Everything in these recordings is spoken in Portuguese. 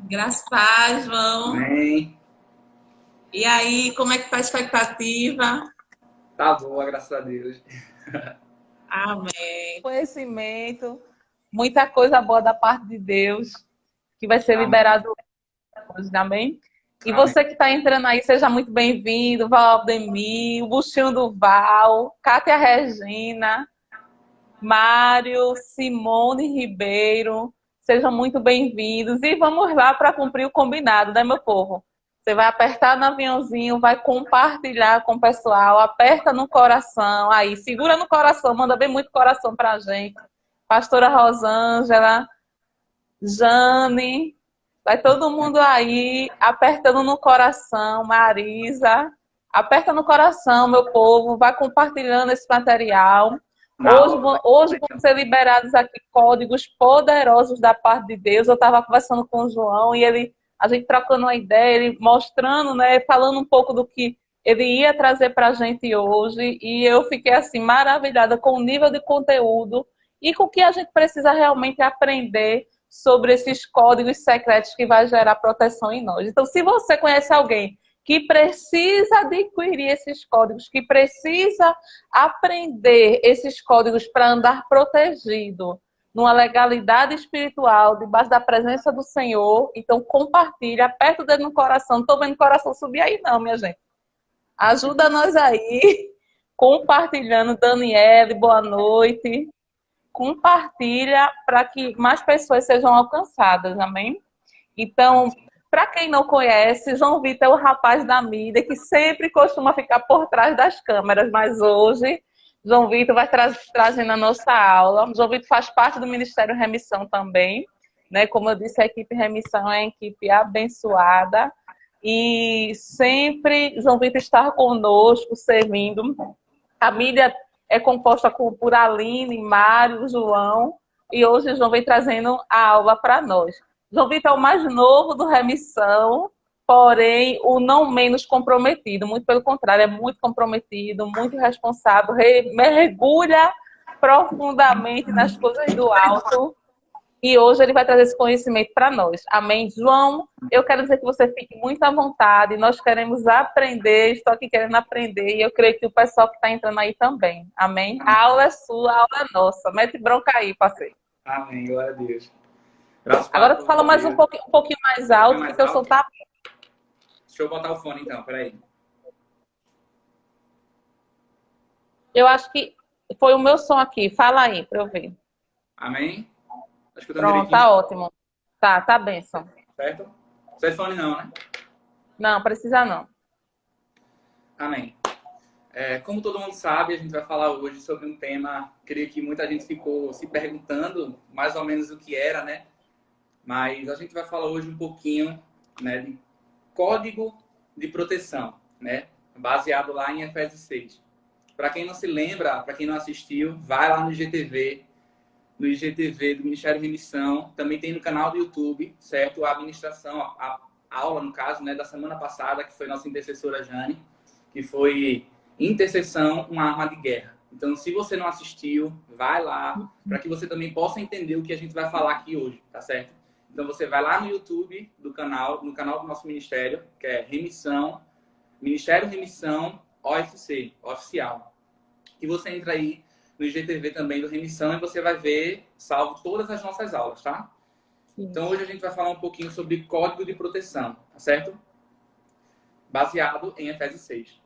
Graças a paz, João. Amém. E aí, como é que tá a expectativa? Tá boa, graças a Deus. Amém. Conhecimento, muita coisa boa da parte de Deus que vai ser Amém. liberado hoje, amém? E Amém. você que está entrando aí, seja muito bem-vindo, Valdemir, o Buchinho do Val, Cátia Regina, Mário, Simone Ribeiro, sejam muito bem-vindos e vamos lá para cumprir o combinado, né, meu povo? Você vai apertar no aviãozinho, vai compartilhar com o pessoal, aperta no coração, aí, segura no coração, manda bem muito coração para a gente. Pastora Rosângela, Jane, vai todo mundo aí apertando no coração, Marisa, aperta no coração, meu povo, vai compartilhando esse material. Na Hoje, aula vai hoje vão também. ser liberados aqui códigos poderosos da parte de Deus. Eu estava conversando com o João e a gente trocando uma ideia, ele mostrando, né, falando um pouco do que ele ia trazer para a gente hoje. E eu fiquei assim maravilhada com o nível de conteúdo e com o que a gente precisa realmente aprender sobre esses códigos secretos que vai gerar proteção em nós. Então, se você conhece alguém que precisa adquirir esses códigos, que precisa aprender esses códigos para andar protegido, numa legalidade espiritual, debaixo da presença do Senhor, então compartilha, aperta o dedo no coração. Não estou vendo o coração subir aí não, minha gente. Ajuda nós aí, compartilhando. Daniele, boa noite. Compartilha para que mais pessoas sejam alcançadas, amém? Então, para quem não conhece, João Vitor é o rapaz da mídia que sempre costuma ficar por trás das câmeras, mas hoje João Vitor vai trazendo a nossa aula. João Vitor faz parte do Ministério Remissão também, né? Como eu disse, a equipe Remissão é uma equipe abençoada e sempre João Vitor está conosco, servindo. A mídia é composta por Aline, Mário, João, e hoje o João vem trazendo a aula para nós. João Vitor é o mais novo do Remissão, porém o não menos comprometido, muito pelo contrário, é muito comprometido, muito responsável, mergulha profundamente nas coisas do alto e hoje ele vai trazer esse conhecimento para nós. Amém? João, eu quero dizer que você fique muito à vontade. Nós queremos aprender, estou aqui querendo aprender, e eu creio que o pessoal que está entrando aí também. Amém? A Amém. aula é sua, a aula é nossa. Mete bronca aí, parceiro. Amém. Glória a Deus. Graças a Agora tu Deus. fala mais Um um pouquinho mais pouquinho alto, que mais teu som alto. tá. Deixa eu botar o fone então, peraí. Eu acho que foi o meu som aqui. Fala aí, para eu ver. Amém? Tá escutando Pronto, direitinho? tá ótimo. Tá benção. Certo? Sem fone não, né? Não, precisa não. Amém. Como todo mundo sabe, a gente vai falar hoje sobre um tema, creio que muita gente ficou se perguntando mais ou menos o que era, né? Mas a gente vai falar hoje um pouquinho, né, de código de proteção, né? Baseado lá em Efésios 6. Para quem não se lembra, para quem não assistiu, vai lá no IGTV, no IGTV do Ministério Remissão, também tem no canal do YouTube, certo? A administração, a aula, no caso, né, da semana passada, que foi nossa intercessora Jane, que foi intercessão, uma arma de guerra. Então, se você não assistiu, vai lá, para que você também possa entender o que a gente vai falar aqui hoje, tá certo? Então, você vai lá no YouTube do canal, no canal do nosso ministério, que é Remissão, Ministério Remissão OFC, oficial. E você entra aí no IGTV também do Remissão e você vai ver, salvo todas as nossas aulas, tá? Então, hoje a gente vai falar um pouquinho sobre código de proteção, tá certo? Baseado em Efésios 6.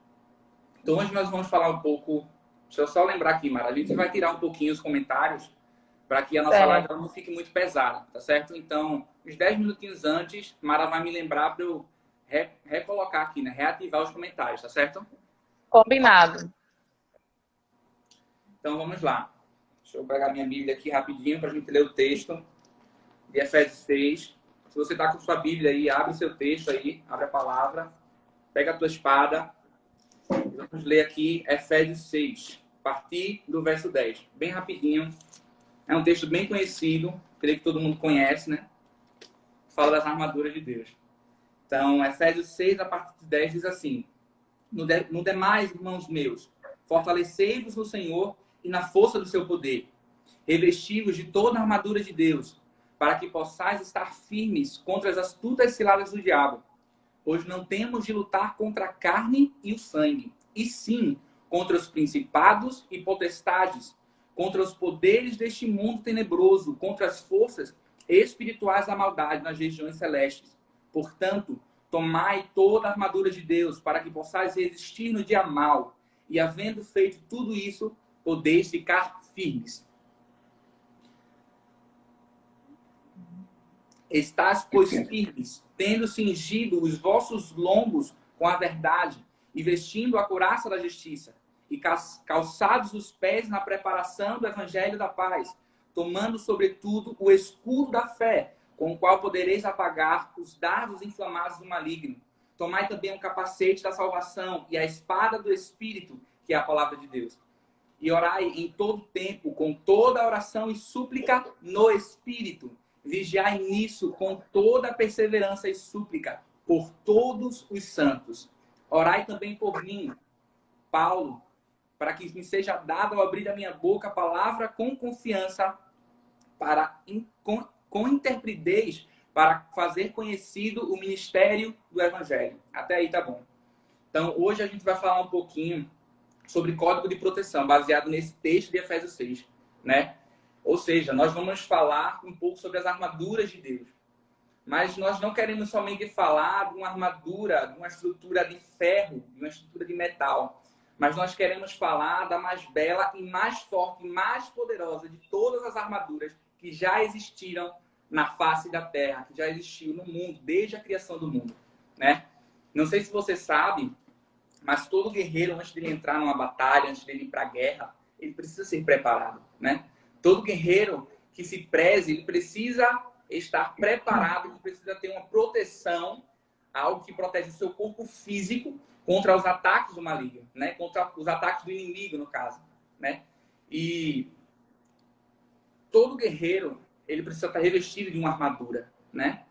Então, hoje nós vamos falar um pouco... Deixa eu só lembrar aqui, Mara. A gente vai tirar um pouquinho os comentários para que a nossa live Certo. não fique muito pesada, tá certo? Então, uns 10 minutinhos antes, Mara vai me lembrar para eu recolocar aqui, né? Reativar os comentários, tá certo? Combinado. Então, vamos lá. Deixa eu pegar minha Bíblia aqui rapidinho para a gente ler o texto de Efésios 6. Se você está com sua Bíblia aí, abre seu texto aí, abre a palavra, pega a tua espada e vamos ler aqui Efésios 6, a partir do verso 10. Bem rapidinho. É um texto bem conhecido, creio que todo mundo conhece, né? Fala das armaduras de Deus. Então, Efésios 6, a partir de 10, diz assim: No demais, irmãos meus, fortalecei-vos no Senhor e na força do seu poder. Revesti-vos de toda a armadura de Deus, para que possais estar firmes contra as astutas ciladas do diabo. Pois não temos de lutar contra a carne e o sangue, e sim contra os principados e potestades, contra os poderes deste mundo tenebroso, contra as forças espirituais da maldade nas regiões celestes. Portanto, tomai toda a armadura de Deus, para que possais resistir no dia mau, e havendo feito tudo isso, podeis ficar firmes. Estás, pois, firmes, tendo cingido os vossos lombos com a verdade, e vestindo a couraça da justiça, e calçados os pés na preparação do evangelho da paz, tomando, sobretudo, o escudo da fé, com o qual podereis apagar os dardos inflamados do maligno. Tomai também o capacete da salvação e a espada do Espírito, que é a palavra de Deus. E orai em todo tempo, com toda oração e súplica no Espírito. Vigiai nisso com toda perseverança e súplica por todos os santos. Orai também por mim, Paulo, para que me seja dado ao abrir a minha boca a palavra com confiança, com intrepidez, para fazer conhecido o ministério do Evangelho. Até aí tá bom. Então, hoje a gente vai falar um pouquinho sobre código de proteção, baseado nesse texto de Efésios 6, né? Ou seja, nós vamos falar um pouco sobre as armaduras de Deus. Mas nós não queremos somente falar de uma armadura, de uma estrutura de ferro, de uma estrutura de metal. Mas nós queremos falar da mais bela e mais forte e mais poderosa de todas as armaduras que já existiram na face da terra, que já existiu no mundo, desde a criação do mundo, né? Não sei se você sabe, mas todo guerreiro, antes de ele entrar numa batalha, antes de ele ir para a guerra, ele precisa ser preparado, né? Todo guerreiro que se preze, ele precisa estar preparado, ele precisa ter uma proteção, algo que protege o seu corpo físico contra os ataques do maligno, né? Contra os ataques do inimigo, no caso, né? E todo guerreiro, ele precisa estar revestido de uma armadura, né?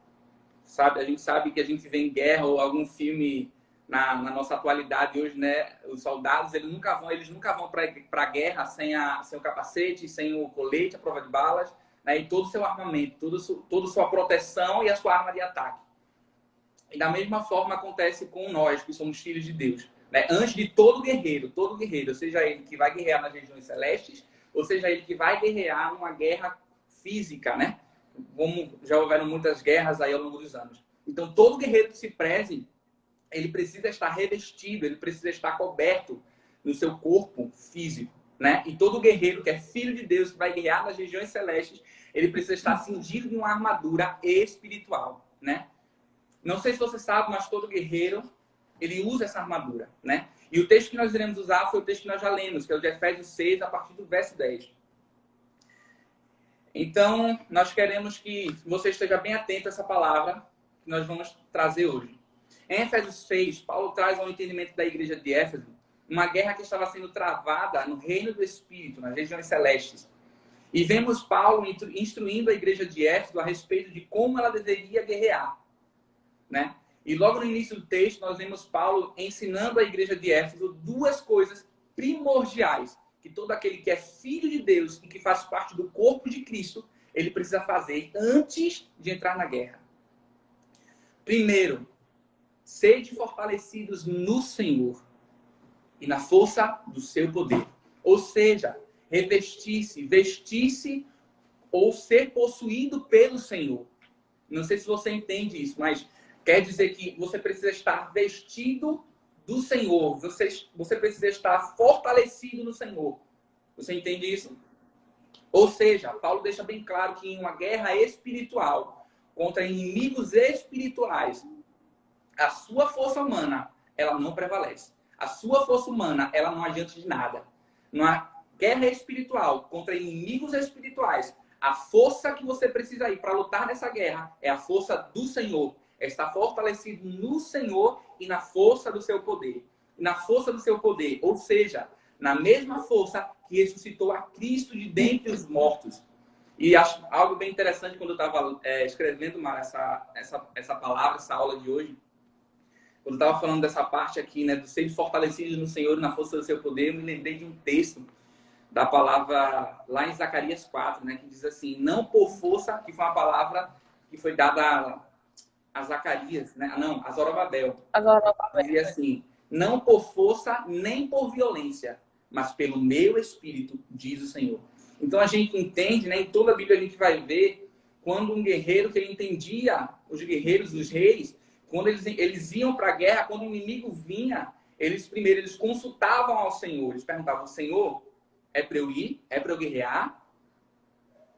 Sabe, a gente sabe que a gente vê em guerra ou algum filme na nossa atualidade hoje, né? Os soldados, eles nunca vão para a guerra sem o capacete, sem o colete, a prova de balas, né? E todo o seu armamento, toda a sua proteção e a sua arma de ataque. E da mesma forma acontece com nós, que somos filhos de Deus, né? Antes de todo guerreiro, seja ele que vai guerrear nas regiões celestes, ou seja ele que vai guerrear numa guerra física, né? Como já houveram muitas guerras aí ao longo dos anos. Então, todo guerreiro que se preze, ele precisa estar revestido, ele precisa estar coberto no seu corpo físico, né? E todo guerreiro que é filho de Deus, que vai guerrear nas regiões celestes, ele precisa estar cingido de uma armadura espiritual, né? Não sei se você sabe, mas todo guerreiro, ele usa essa armadura, né? E o texto que nós iremos usar foi o texto que nós já lemos, que é o de Efésios 6, a partir do verso 10. Então, nós queremos que você esteja bem atento a essa palavra que nós vamos trazer hoje. Em Efésios 6, Paulo traz ao entendimento da igreja de Éfeso uma guerra que estava sendo travada no reino do Espírito, nas regiões celestes. E vemos Paulo instruindo a igreja de Éfeso a respeito de como ela deveria guerrear, né? E logo no início do texto, nós vemos Paulo ensinando a igreja de Éfeso duas coisas primordiais que todo aquele que é filho de Deus e que faz parte do corpo de Cristo, ele precisa fazer antes de entrar na guerra. Primeiro, sede fortalecidos no Senhor e na força do seu poder. Ou seja, revestir-se, vestir-se ou ser possuído pelo Senhor. Não sei se você entende isso, mas quer dizer que você precisa estar vestido do Senhor. Você precisa estar fortalecido no Senhor. Você entende isso? Ou seja, Paulo deixa bem claro que em uma guerra espiritual contra inimigos espirituais, a sua força humana, ela não prevalece. A sua força humana, ela não adianta de nada. Numa guerra espiritual contra inimigos espirituais, a força que você precisa ir para lutar nessa guerra é a força do Senhor. É estar fortalecido no Senhor e na força do seu poder. E na força do seu poder, ou seja, na mesma força que ressuscitou a Cristo de dentre os mortos. E acho algo bem interessante quando eu estava escrevendo, Mara, essa palavra, essa aula de hoje. Quando eu estava falando dessa parte aqui, né, do ser fortalecido no Senhor e na força do seu poder, eu me lembrei de um texto da palavra lá em Zacarias 4, né, que diz assim, não por força, que foi uma palavra que foi dada a Zacarias, né? Não, a Zorobabel. Dizia assim, não por força nem por violência, mas pelo meu espírito, diz o Senhor. Então a gente entende, né, em toda a Bíblia a gente vai ver quando um guerreiro que ele entendia, os guerreiros, os reis, quando eles iam para a guerra, quando o inimigo vinha, eles consultavam ao Senhor, eles perguntavam, Senhor, é para eu ir? É para eu guerrear?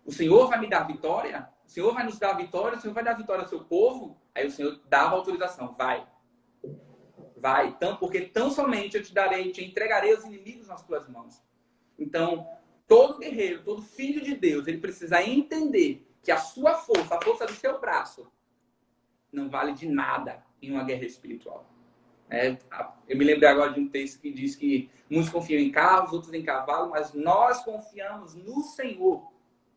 O Senhor vai me dar vitória? O Senhor vai nos dar vitória? O Senhor vai dar vitória ao seu povo? Aí o Senhor dava autorização, vai. Vai, porque tão somente eu te entregarei os inimigos nas tuas mãos. Então, todo guerreiro, todo filho de Deus, ele precisa entender que a sua força, a força do seu braço, não vale de nada em uma guerra espiritual. Eu me lembrei agora de um texto que diz que muitos confiam em carros, outros em cavalo, mas nós confiamos no Senhor.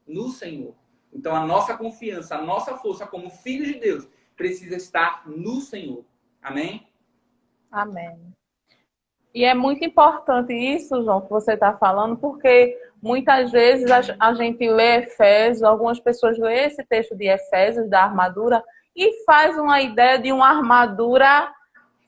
No Senhor. Então, a nossa confiança, a nossa força como filhos de Deus precisa estar no Senhor. Amém? Amém. E é muito importante isso, João, que você está falando, porque muitas vezes a gente lê Efésios, algumas pessoas lêem esse texto de Efésios, da armadura, e faz uma ideia de uma armadura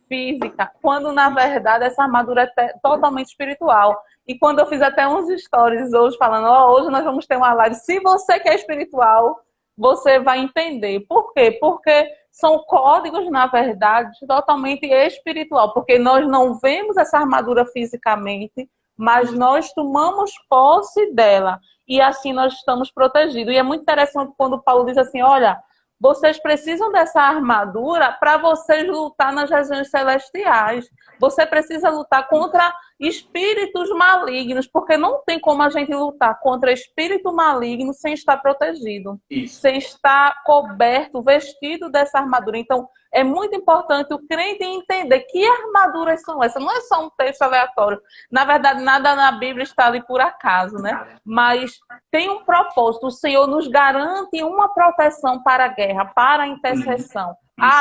física, quando na verdade essa armadura é totalmente espiritual. E quando eu fiz até uns stories hoje falando, hoje nós vamos ter uma live, se você quer espiritual, você vai entender. Por quê? Porque são códigos, na verdade, totalmente espiritual, porque nós não vemos essa armadura fisicamente, mas nós tomamos posse dela, e assim nós estamos protegidos. E é muito interessante quando Paulo diz assim, olha, vocês precisam dessa armadura para vocês lutar nas regiões celestiais. Você precisa lutar contra espíritos malignos, porque não tem como a gente lutar contra espírito maligno sem estar protegido, sem estar coberto, vestido dessa armadura. Então, é muito importante o crente entender que armaduras são essas. Não é só um texto aleatório. Na verdade, nada na Bíblia está ali por acaso, né? Mas tem um propósito. O Senhor nos garante uma proteção para a guerra, para a intercessão.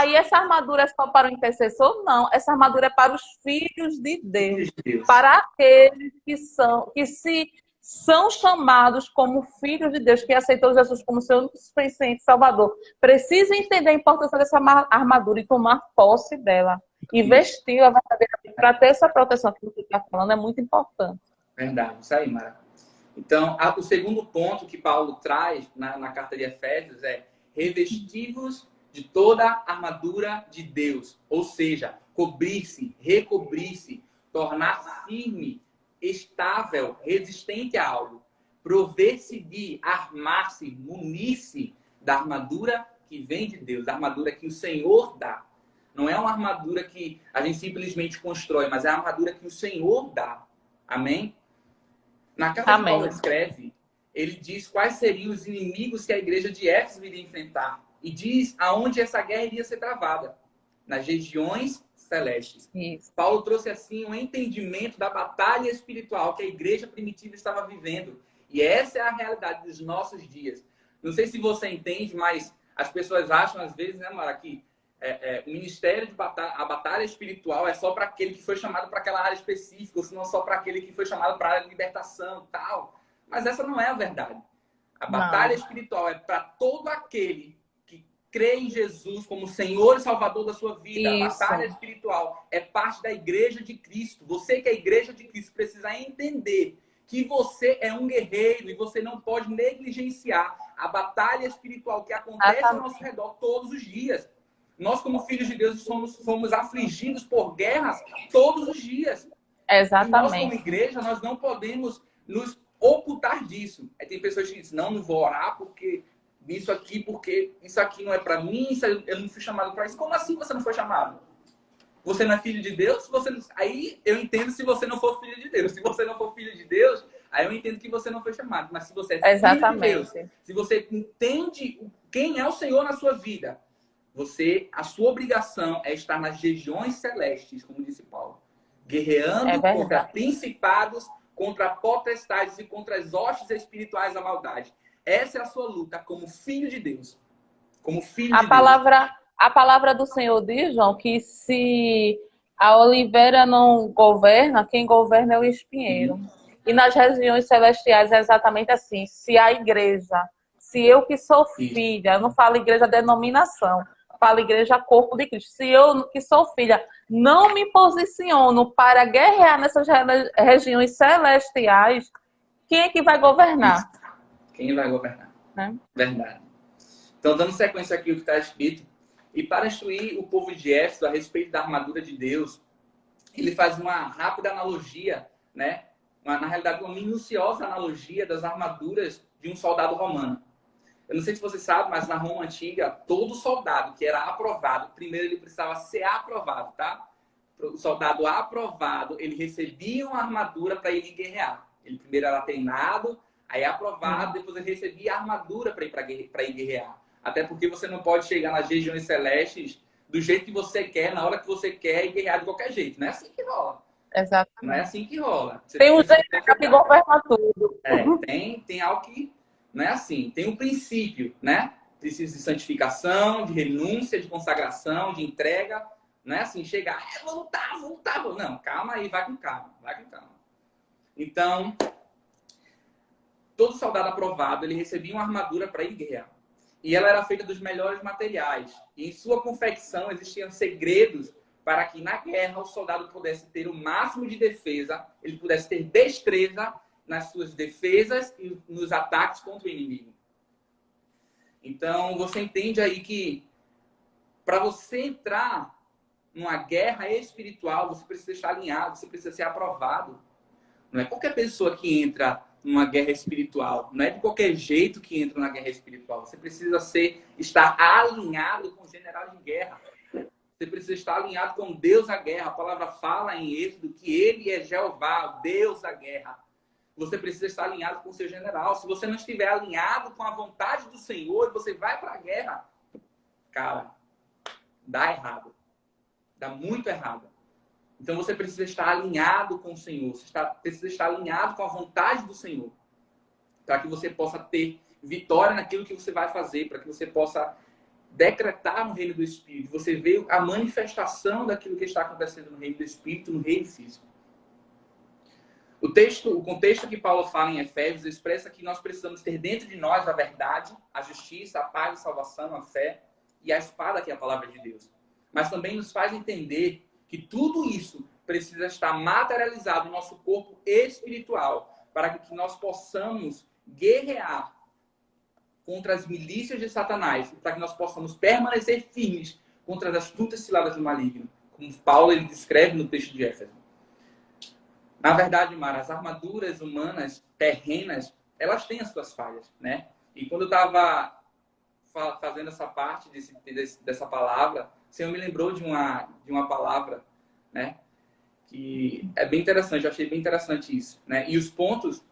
E essa armadura é só para o intercessor? Não. Essa armadura é para os filhos de Deus. Para aqueles que são chamados como filhos de Deus, que aceitou Jesus como seu suficiente Salvador. Precisa entender a importância dessa armadura e tomar posse dela. E vestir-la verdadeiramente para ter essa proteção que você está falando é muito importante. Verdade, isso aí, Mara. Então, o segundo ponto que Paulo traz na carta de Efésios é revestivos de toda a armadura de Deus. Ou seja, cobrir-se, recobrir-se, tornar firme, estável, resistente a algo. Prover-se de, armar-se, munir-se da armadura que vem de Deus, da armadura que o Senhor dá. Não é uma armadura que a gente simplesmente constrói, mas é a armadura que o Senhor dá. Amém? Na carta que Paulo escreve, ele diz quais seriam os inimigos que a igreja de Éfeso iria enfrentar. E diz aonde essa guerra iria ser travada. Nas regiões celestes. Isso. Paulo trouxe assim um entendimento da batalha espiritual que a igreja primitiva estava vivendo. E essa é a realidade dos nossos dias. Não sei se você entende, mas as pessoas acham às vezes, né, Mara, que o ministério de a batalha espiritual é só para aquele que foi chamado para aquela área específica, ou se não só para aquele que foi chamado para a área de libertação e tal. Mas essa não é a verdade. A batalha espiritual é para todo aquele que crê em Jesus como Senhor e Salvador da sua vida. Isso. A batalha espiritual é parte da igreja de Cristo. Você que é a igreja de Cristo precisa entender que você é um guerreiro e você não pode negligenciar a batalha espiritual que acontece ao nosso redor todos os dias. Nós, como filhos de Deus, somos afligidos por guerras todos os dias. Exatamente. E nós, como igreja, nós não podemos nos ocultar disso. Aí tem pessoas que dizem, não vou orar porque isso aqui não é para mim, eu não fui chamado para isso. Como assim você não foi chamado? Você não é filho de Deus? Aí eu entendo se você não for filho de Deus. Se você não for filho de Deus, aí eu entendo que você não foi chamado. Mas se você é filho de Deus, se você entende quem é o Senhor na sua vida, a sua obrigação é estar nas regiões celestes, como disse Paulo, guerreando contra principados, contra potestades e contra as hostes espirituais da maldade. Essa é a sua luta como filho de Deus. Como filho de Deus. A palavra do Senhor diz, João, que se a oliveira não governa, quem governa é o espinheiro. E nas regiões celestiais é exatamente assim. Se a igreja, se eu que sou filha, eu não falo igreja denominação, falo igreja corpo de Cristo. Se eu que sou filha não me posiciono para guerrear nessas regiões celestiais, quem é que vai governar? Isso. Quem vai governar? Né? Verdade. Então, dando sequência aqui ao que está escrito, e para instruir o povo de Éfeso a respeito da armadura de Deus, ele faz uma rápida analogia, né? Na realidade, uma minuciosa analogia das armaduras de um soldado romano. Eu não sei se você sabe, mas na Roma Antiga, todo soldado que era aprovado, primeiro ele precisava ser aprovado, tá? O soldado aprovado, ele recebia uma armadura para ele guerrear. Ele primeiro era treinado, aí aprovado, depois ele recebia a armadura para ir guerrear. Até porque você não pode chegar nas regiões celestes do jeito que você quer, na hora que você quer e guerrear de qualquer jeito. Não é assim que rola. Exatamente. Não é assim que rola. Tem um jeito que governa tudo. Tem algo que não é assim. Tem um princípio, né? Precisa de santificação, de renúncia, de consagração, de entrega. Não é assim, chegar, vou lutar. Não, calma aí, vai com calma. Então, todo soldado aprovado, ele recebia uma armadura para ir guerrear. E ela era feita dos melhores materiais. E em sua confecção existiam segredos para que na guerra o soldado pudesse ter o máximo de defesa, ele pudesse ter destreza nas suas defesas e nos ataques contra o inimigo. Então, você entende aí que para você entrar numa guerra espiritual, você precisa estar alinhado, você precisa ser aprovado. Não é qualquer pessoa que entra numa guerra espiritual. Não é de qualquer jeito que entra na guerra espiritual. Você precisa estar alinhado com o general de guerra. Você precisa estar alinhado com Deus da guerra. A palavra fala em Êxodo que ele é Jeová, o Deus da guerra. Você precisa estar alinhado com o seu general. Se você não estiver alinhado com a vontade do Senhor e você vai para a guerra, cara, dá errado. Dá muito errado. Então você precisa estar alinhado com o Senhor. Você precisa estar alinhado com a vontade do Senhor. Para que você possa ter vitória naquilo que você vai fazer. Para que você possa decretar no reino do Espírito. Você vê a manifestação daquilo que está acontecendo no reino do Espírito, no reino físico. O contexto que Paulo fala em Efésios expressa que nós precisamos ter dentro de nós a verdade, a justiça, a paz, a salvação, a fé e a espada que é a palavra de Deus. Mas também nos faz entender que tudo isso precisa estar materializado no nosso corpo espiritual para que nós possamos guerrear contra as milícias de Satanás, para que nós possamos permanecer firmes contra as astutas ciladas do maligno, como Paulo ele descreve no texto de Éfeso. Na verdade, Mara, as armaduras humanas, terrenas, elas têm as suas falhas, né? E quando eu estava fazendo essa parte dessa palavra, o Senhor me lembrou de uma palavra, né? Que é bem interessante, eu achei bem interessante isso, né? E os pontos,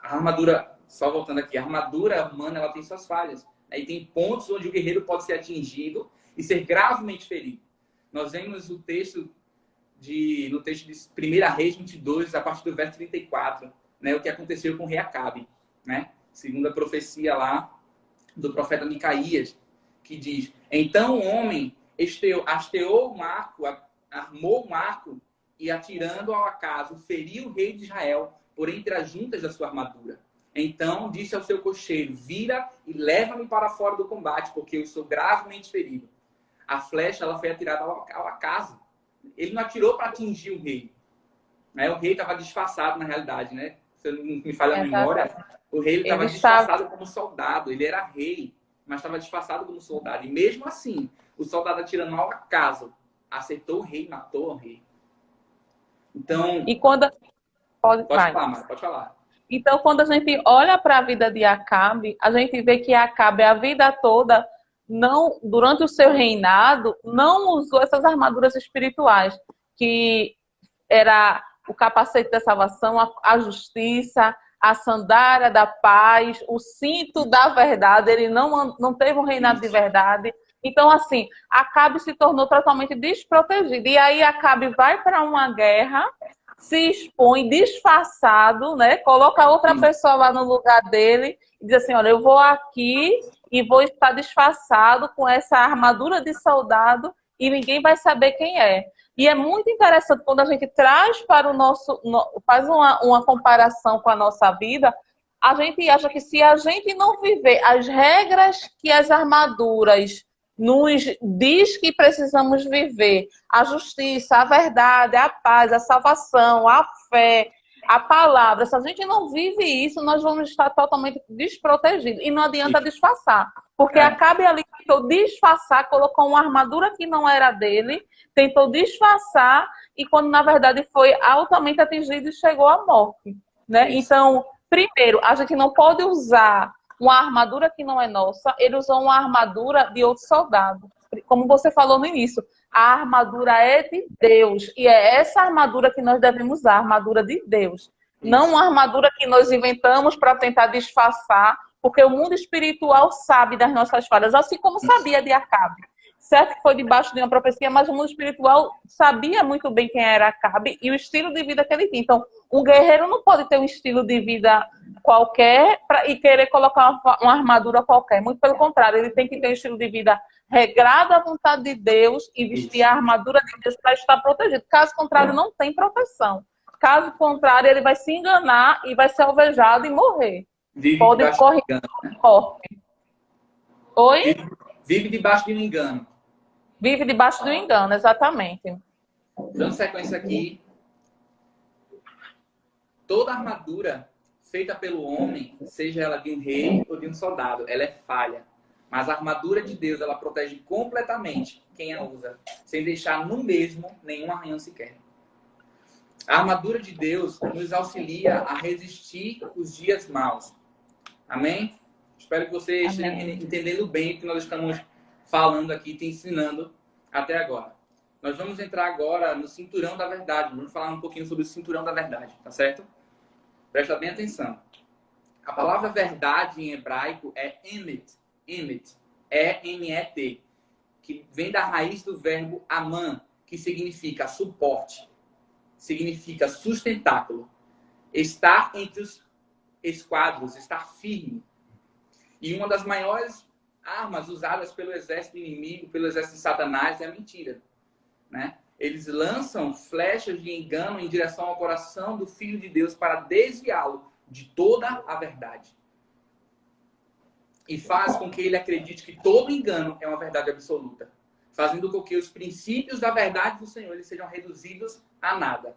a armadura, só voltando aqui, a armadura humana, ela tem suas falhas, né? E tem pontos onde o guerreiro pode ser atingido e ser gravemente ferido. Nós vemos no texto de 1 Reis 22, a partir do verso 34, né? O que aconteceu com o rei Acabe, né? Segundo a profecia lá do profeta Micaías, que diz: então o homem hasteou um arco, armou um arco e, atirando ao acaso, feriu o rei de Israel por entre as juntas da sua armadura. Então disse ao seu cocheiro: vira e leva-me para fora do combate, porque eu sou gravemente ferido. A flecha ela foi atirada ao acaso. Ele não atirou para atingir o rei. Né? O rei estava disfarçado, na realidade, né? Se eu não me falha a memória, o rei estava disfarçado como soldado. Ele era rei, mas estava disfarçado como soldado. E mesmo assim, o soldado atirando ao acaso, acertou o rei, matou o rei. Então... E quando... Pode falar. Então, quando a gente olha para a vida de Acabe, a gente vê que Acabe, a vida toda, não, durante o seu reinado, não usou essas armaduras espirituais, que era o capacete da salvação, a justiça, a sandália da paz, o cinto da verdade. Ele não teve um reinado de verdade. Então, assim, Acabe se tornou totalmente desprotegido. E aí Acabe vai para uma guerra, se expõe disfarçado, né? Coloca outra pessoa lá no lugar dele e diz assim: olha, eu vou aqui e vou estar disfarçado com essa armadura de soldado e ninguém vai saber quem é. E é muito interessante quando a gente traz para o nosso, faz uma comparação com a nossa vida, a gente acha que se a gente não viver as regras que as armaduras nos diz que precisamos viver, a justiça, a verdade, a paz, a salvação, a fé, a palavra, se a gente não vive isso, nós vamos estar totalmente desprotegidos. E não adianta disfarçar, porque Acabe ali tentou disfarçar, colocou uma armadura que não era dele, tentou disfarçar, e quando na verdade foi altamente atingido e chegou à morte, né? Então, primeiro, a gente não pode usar uma armadura que não é nossa, ele usou uma armadura de outro soldado. Como você falou no início, a armadura é de Deus, e é essa armadura que nós devemos usar, a armadura de Deus. Não uma armadura que nós inventamos para tentar disfarçar, porque o mundo espiritual sabe das nossas falhas, assim como sabia de Acabe. Certo que foi debaixo de uma profecia, mas o mundo espiritual sabia muito bem quem era Acabe e o estilo de vida que ele tinha. Então, um guerreiro não pode ter um estilo de vida qualquer e querer colocar uma armadura qualquer. Muito pelo contrário, ele tem que ter um estilo de vida regrado à vontade de Deus e vestir a armadura de Deus para estar protegido. Caso contrário, não tem proteção. Caso contrário, ele vai se enganar e vai ser alvejado e morrer. Pode correr. Oi? Vive debaixo de um engano. Vive debaixo do engano, exatamente. Dando sequência aqui. Toda armadura feita pelo homem, seja ela de um rei ou de um soldado, ela é falha. Mas a armadura de Deus, ela protege completamente quem a usa, sem deixar no mesmo nenhum arranhão sequer. A armadura de Deus nos auxilia a resistir os dias maus. Amém? Espero que você esteja entendendo bem o que nós estamos falando aqui, te ensinando até agora. Nós vamos entrar agora no cinturão da verdade. Vamos falar um pouquinho sobre o cinturão da verdade, tá certo? Presta bem atenção. A palavra verdade em hebraico é emet. Emet. E-M-E-T. Que vem da raiz do verbo aman, que significa suporte. Significa sustentáculo. Estar entre os esquadros, estar firme. E uma das maiores armas usadas pelo exército inimigo, pelo exército de Satanás, é a mentira, né? Eles lançam flechas de engano em direção ao coração do Filho de Deus para desviá-lo de toda a verdade. E faz com que ele acredite que todo engano é uma verdade absoluta, fazendo com que os princípios da verdade do Senhor eles sejam reduzidos a nada,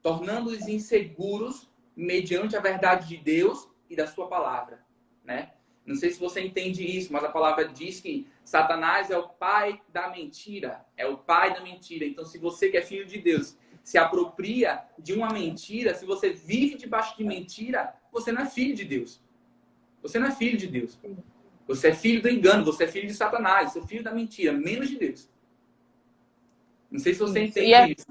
tornando-os inseguros mediante a verdade de Deus e da sua palavra, né? Não sei se você entende isso, mas a palavra diz que Satanás é o pai da mentira. É o pai da mentira. Então, se você que é filho de Deus se apropria de uma mentira, se você vive debaixo de mentira, você não é filho de Deus. Você não é filho de Deus. Você é filho do engano, você é filho de Satanás, você é filho da mentira, menos de Deus. Não sei se você entende isso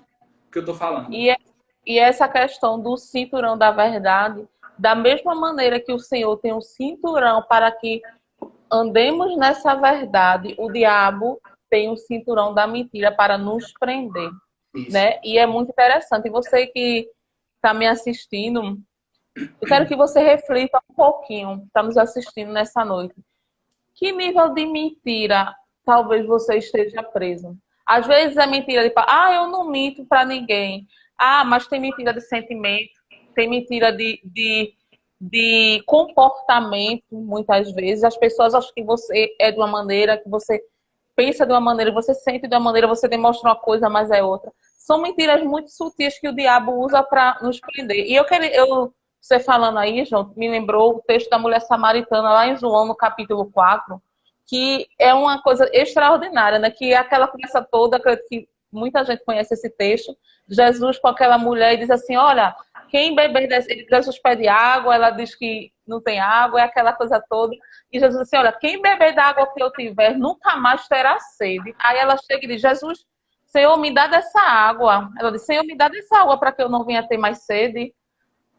que eu estou falando. E essa questão do cinturão da verdade, da mesma maneira que o Senhor tem um cinturão para que andemos nessa verdade, o diabo tem um cinturão da mentira para nos prender, né? E é muito interessante. E você que está me assistindo, eu quero que você reflita um pouquinho, está nos assistindo nessa noite. Que nível de mentira talvez você esteja preso? Às vezes é mentira de eu não minto para ninguém. Mas tem mentira de sentimento, tem mentira de comportamento, muitas vezes. As pessoas acham que você é de uma maneira, que você pensa de uma maneira, você sente de uma maneira, você demonstra uma coisa, mas é outra. São mentiras muito sutis que o diabo usa para nos prender. E você falando aí, João, me lembrou o texto da mulher samaritana, lá em João, no capítulo 4, que é uma coisa extraordinária, né? Que aquela conversa toda, que muita gente conhece esse texto, Jesus com aquela mulher e diz assim, olha, quem beber desse... Jesus pede água, ela diz que não tem água, é aquela coisa toda. E Jesus diz assim, olha, quem beber da água que eu tiver, nunca mais terá sede. Aí ela chega e diz, Jesus, Senhor, me dá dessa água. Ela diz, Senhor, me dá dessa água para que eu não venha ter mais sede.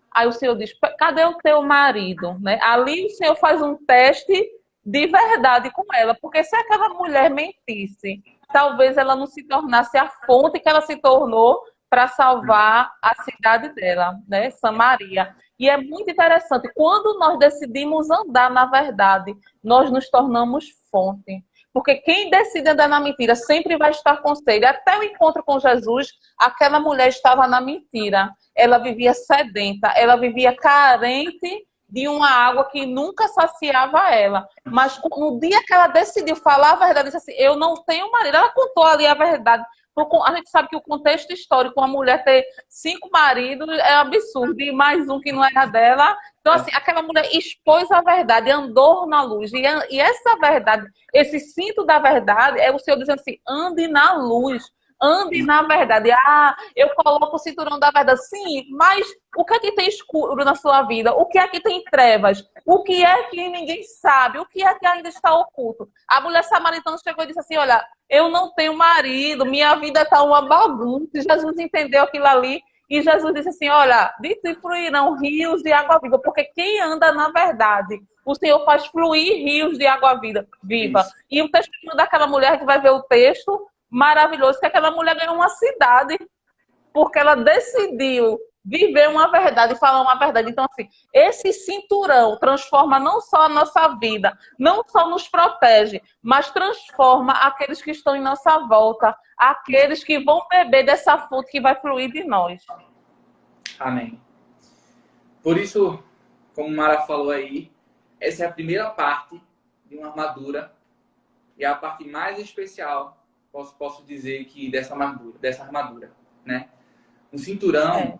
Aí o Senhor diz, cadê o teu marido? Né? Ali o Senhor faz um teste de verdade com ela, porque se aquela mulher mentisse, talvez ela não se tornasse a fonte que ela se tornou para salvar a cidade dela, né? Samaria. E é muito interessante, quando nós decidimos andar na verdade, nós nos tornamos fonte. Porque quem decide andar na mentira sempre vai estar com sede. Até o encontro com Jesus, aquela mulher estava na mentira. Ela vivia sedenta, ela vivia carente de uma água que nunca saciava ela. Mas no dia que ela decidiu falar a verdade, disse assim, eu não tenho marido. Ela contou ali a verdade. A gente sabe que o contexto histórico, uma mulher ter 5 maridos é absurdo, e mais um que não era dela. Então, assim, aquela mulher expôs a verdade, andou na luz. E essa verdade, esse cinto da verdade, é o Senhor dizendo assim, ande na luz. Ande na verdade. Ah, eu coloco o cinturão da verdade. Sim, mas o que é que tem escuro na sua vida? O que é que tem trevas? O que é que ninguém sabe? O que é que ainda está oculto? A mulher samaritana chegou e disse assim, olha, eu não tenho marido, minha vida está uma bagunça. Jesus entendeu aquilo ali e Jesus disse assim, olha, de ti fluirão rios de água viva, porque quem anda na verdade, o Senhor faz fluir rios de água viva. Isso. E o testemunho daquela mulher, que vai ver o texto, maravilhoso, que aquela mulher ganhou uma cidade, porque ela decidiu viver uma verdade e falar uma verdade. Então, assim, esse cinturão transforma não só a nossa vida, não só nos protege, mas transforma aqueles que estão em nossa volta, aqueles que vão beber dessa fonte que vai fluir de nós. Amém. Por isso, como Mara falou aí, essa é a primeira parte de uma armadura e é a parte mais especial, posso dizer, que dessa armadura, né? Um cinturão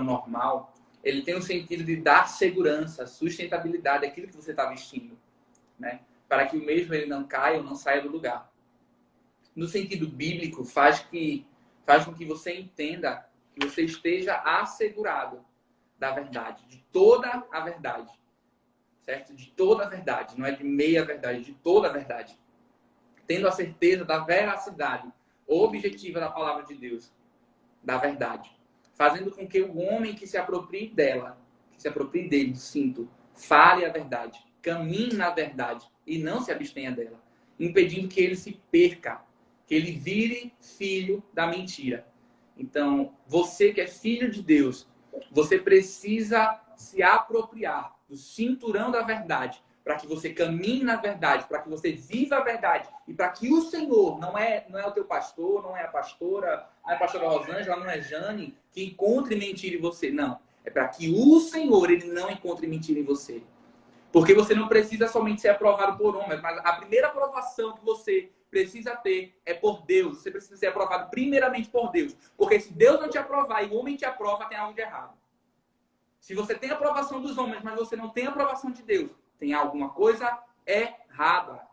normal, ele tem o sentido de dar segurança, sustentabilidade àquilo que você está vestindo, né? Para que o mesmo ele não caia ou não saia do lugar. No sentido bíblico, faz com que você entenda que você esteja assegurado da verdade, de toda a verdade, certo? De toda a verdade, não é de meia verdade, de toda a verdade. Tendo a certeza da veracidade objetiva da palavra de Deus, da verdade, fazendo com que o homem que se aproprie dela, que se aproprie dele, do cinto, fale a verdade, caminhe na verdade e não se abstenha dela, impedindo que ele se perca, que ele vire filho da mentira. Então, você que é filho de Deus, você precisa se apropriar do cinturão da verdade, para que você caminhe na verdade, para que você viva a verdade e para que o Senhor, não é o teu pastor, não é a pastora Rosângela, não é Jane, que encontre mentira em você. Não. É para que o Senhor, ele não encontre mentira em você. Porque você não precisa somente ser aprovado por homens, mas a primeira aprovação que você precisa ter é por Deus. Você precisa ser aprovado primeiramente por Deus. Porque se Deus não te aprovar e o homem te aprova, tem algo de errado. Se você tem a aprovação dos homens, mas você não tem a aprovação de Deus, tem alguma coisa errada.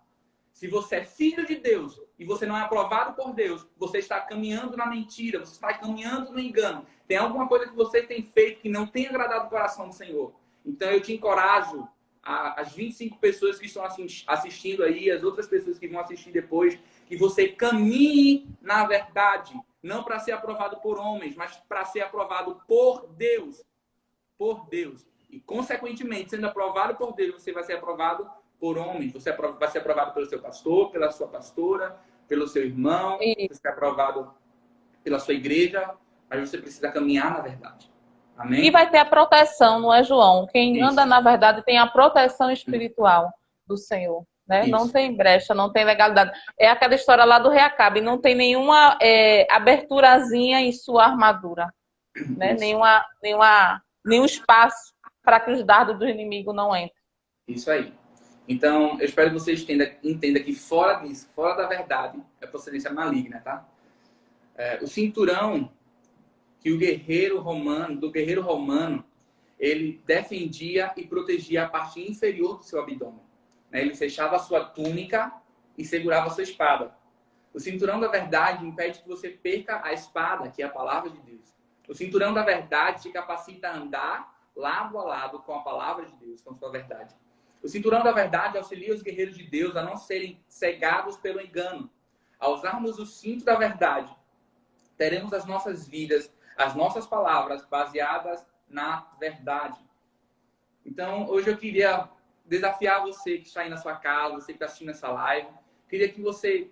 Se você é filho de Deus e você não é aprovado por Deus, você está caminhando na mentira, você está caminhando no engano. Tem alguma coisa que você tem feito que não tem agradado o coração do Senhor. Então eu te encorajo, as 25 pessoas que estão assistindo aí, as outras pessoas que vão assistir depois, que você caminhe na verdade, não para ser aprovado por homens, mas para ser aprovado por Deus. Por Deus. E, consequentemente, sendo aprovado por Deus, você vai ser aprovado por homens. Você vai ser aprovado pelo seu pastor, pela sua pastora, pelo seu irmão. Você vai ser aprovado pela sua igreja. Mas você precisa caminhar na verdade. Amém? E vai ter a proteção, não é, João? Quem anda na verdade tem a proteção espiritual do Senhor. Né? Não tem brecha, não tem legalidade. É aquela história lá do rei Acabe. Não tem nenhuma aberturazinha em sua armadura. Né? Nenhum espaço para que os dardos do inimigo não entrem. Isso aí. Então, eu espero que você entenda que fora disso, fora da verdade, é procedência maligna, tá? O cinturão que do guerreiro romano, ele defendia e protegia a parte inferior do seu abdômen. Né? Ele fechava a sua túnica e segurava a sua espada. O cinturão da verdade impede que você perca a espada, que é a palavra de Deus. O cinturão da verdade te capacita a andar lado a lado com a palavra de Deus, com a sua verdade. O cinturão da verdade auxilia os guerreiros de Deus a não serem cegados pelo engano. Ao usarmos o cinto da verdade, teremos as nossas vidas, as nossas palavras baseadas na verdade. Então, hoje eu queria desafiar você que está aí na sua casa, você que está assistindo essa live, queria que você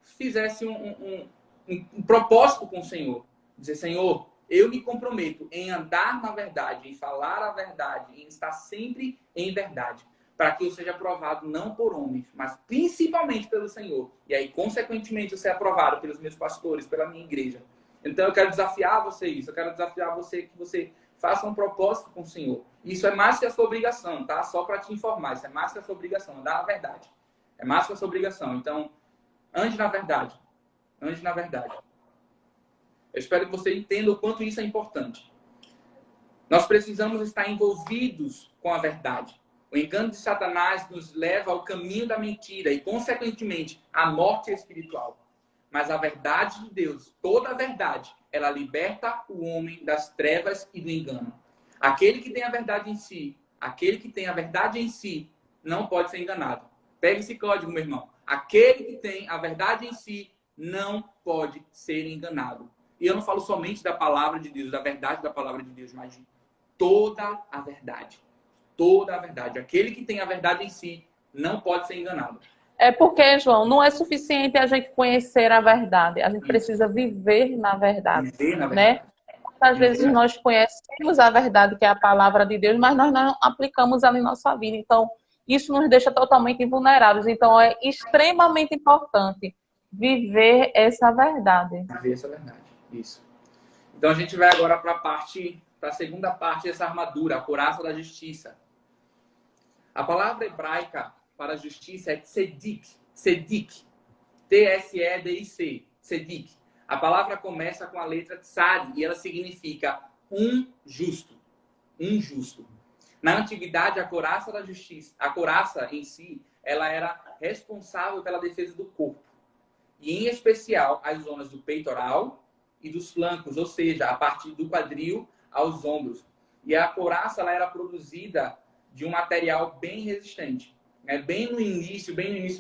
fizesse um propósito com o Senhor. Dizer, Senhor, eu me comprometo em andar na verdade, em falar a verdade, em estar sempre em verdade. para que eu seja aprovado não por homens, mas principalmente pelo Senhor. E aí, consequentemente, eu ser aprovado pelos meus pastores, pela minha igreja. Então, eu quero desafiar você isso. Eu quero desafiar você que você faça um propósito com o Senhor. Isso é mais que a sua obrigação, tá? Só para te informar. Isso é mais que a sua obrigação. Andar na verdade. É mais que a sua obrigação. Então, ande na verdade. Ande na verdade. Eu espero que você entenda o quanto isso é importante. Nós precisamos estar envolvidos com a verdade. O engano de Satanás nos leva ao caminho da mentira e, consequentemente, à morte espiritual. Mas a verdade de Deus, toda a verdade, ela liberta o homem das trevas e do engano. Aquele que tem a verdade em si, não pode ser enganado. Pega esse código, meu irmão. Aquele que tem a verdade em si, não pode ser enganado. E eu não falo somente da palavra de Deus, da verdade da palavra de Deus, mas de toda a verdade. Toda a verdade. Aquele que tem a verdade em si não pode ser enganado. É porque, João, não é suficiente a gente conhecer a verdade. A gente precisa viver na verdade. Viver na Né? verdade. Muitas vezes nós conhecemos a verdade, que é a palavra de Deus, mas nós não aplicamos ela em nossa vida. Então, isso nos deixa totalmente vulneráveis. Então, é extremamente importante viver essa verdade. Viver essa verdade. Isso. Então, a gente vai agora para a segunda parte dessa armadura, a couraça da justiça. A palavra hebraica para justiça é tzedik. Tzedik. T-S-E-D-I-C. Tzedik. A palavra começa com a letra tsad e ela significa um justo. Um justo. Na antiguidade, a couraça da justiça, a couraça em si, ela era responsável pela defesa do corpo. E, em especial, as zonas do peitoral e dos flancos, ou seja, a partir do quadril aos ombros. E a couraça ela era produzida de um material bem resistente. Bem no início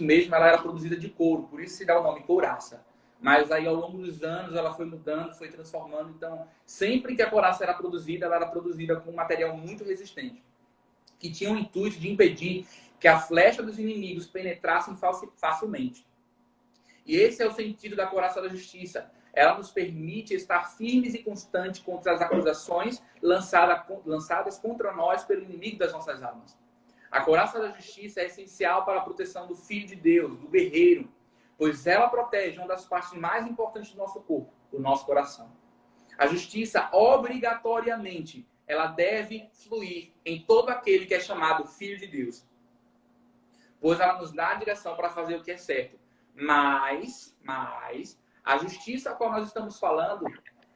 mesmo, ela era produzida de couro, por isso se dá o nome couraça. Mas aí, ao longo dos anos, ela foi mudando, foi transformando. Então, sempre que a couraça era produzida, ela era produzida com um material muito resistente, que tinha o intuito de impedir que a flecha dos inimigos penetrassem facilmente. E esse é o sentido da couraça da justiça. Ela nos permite estar firmes e constantes contra as acusações lançadas contra nós pelo inimigo das nossas almas. A couraça da justiça é essencial para a proteção do Filho de Deus, do guerreiro, pois ela protege uma das partes mais importantes do nosso corpo, o nosso coração. A justiça, obrigatoriamente, ela deve fluir em todo aquele que é chamado Filho de Deus, pois ela nos dá a direção para fazer o que é certo. Mas a justiça a qual nós estamos falando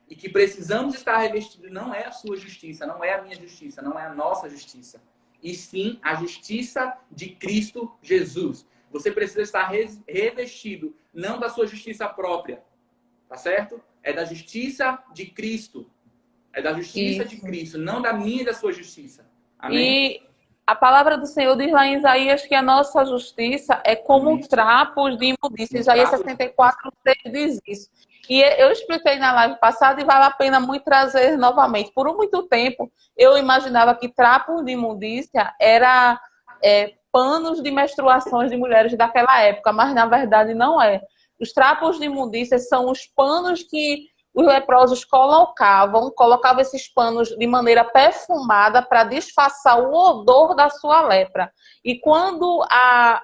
e que precisamos estar revestidos não é a sua justiça, não é a minha justiça, não é a nossa justiça, e sim a justiça de Cristo Jesus. Você precisa estar revestido não da sua justiça própria, tá certo? É da justiça de Cristo. É da justiça de Cristo, não da minha e da sua justiça. Amém? E a palavra do Senhor diz lá em Isaías que a nossa justiça é como trapos de imundícia. Isaías 64:6 diz isso. E eu expliquei na live passada e vale a pena muito trazer novamente. Por muito tempo, eu imaginava que trapos de imundícia era panos de menstruações de mulheres daquela época, mas na verdade não é. Os trapos de imundícia são os panos que os leprosos colocavam esses panos de maneira perfumada para disfarçar o odor da sua lepra. E quando a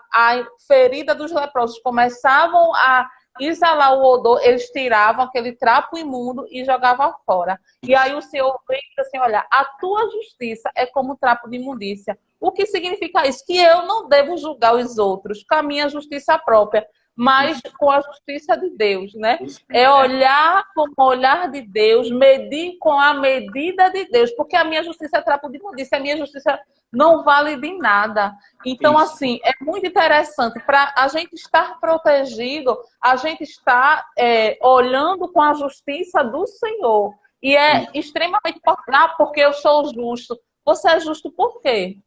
ferida dos leprosos começavam a exalar o odor, eles tiravam aquele trapo imundo e jogavam fora. E aí o Senhor vem e diz assim, olha, a tua justiça é como trapo de imundícia. O que significa isso? Que eu não devo julgar os outros com a minha justiça própria, mas com a justiça de Deus, né? É olhar com o olhar de Deus, medir com a medida de Deus, porque a minha justiça é trapo de imundícia, a minha justiça não vale de nada. Então, assim, é muito interessante. Para a gente estar protegido, a gente está olhando com a justiça do Senhor. E é extremamente importante, porque eu sou justo. Você é justo por quê?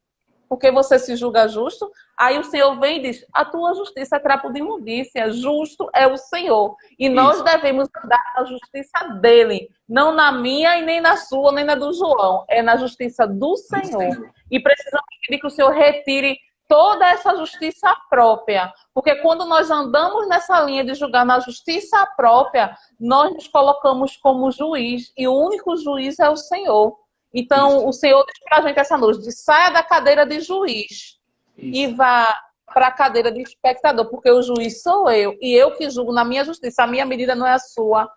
Porque você se julga justo, aí o Senhor vem e diz, a tua justiça é trapo de imundícia, justo é o Senhor. E nós devemos andar na justiça dele, não na minha e nem na sua, nem na do João, é na justiça do Senhor. E precisamos pedir que o Senhor retire toda essa justiça própria, porque quando nós andamos nessa linha de julgar na justiça própria, nós nos colocamos como juiz, e o único juiz é o Senhor. Então, o Senhor diz para a gente essa noite, saia da cadeira de juiz e Isso. vá para a cadeira de espectador, porque o juiz sou eu, e eu que julgo na minha justiça. A minha medida não é a sua,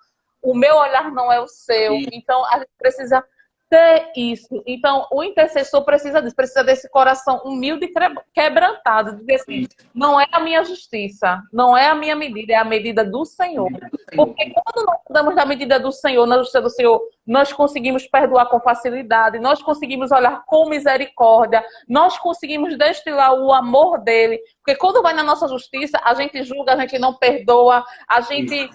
o meu olhar não é o seu. Isso. Então, a gente precisa ter isso. Então, o intercessor precisa disso, precisa desse coração humilde e quebrantado, dizer assim, Isso. não é a minha justiça, não é a minha medida, é a medida do Senhor. Do Senhor. Porque quando nós damos da medida do Senhor, na justiça do Senhor, nós conseguimos perdoar com facilidade, nós conseguimos olhar com misericórdia, nós conseguimos destilar o amor dele. Porque quando vai na nossa justiça, a gente julga, a gente não perdoa, a Isso. gente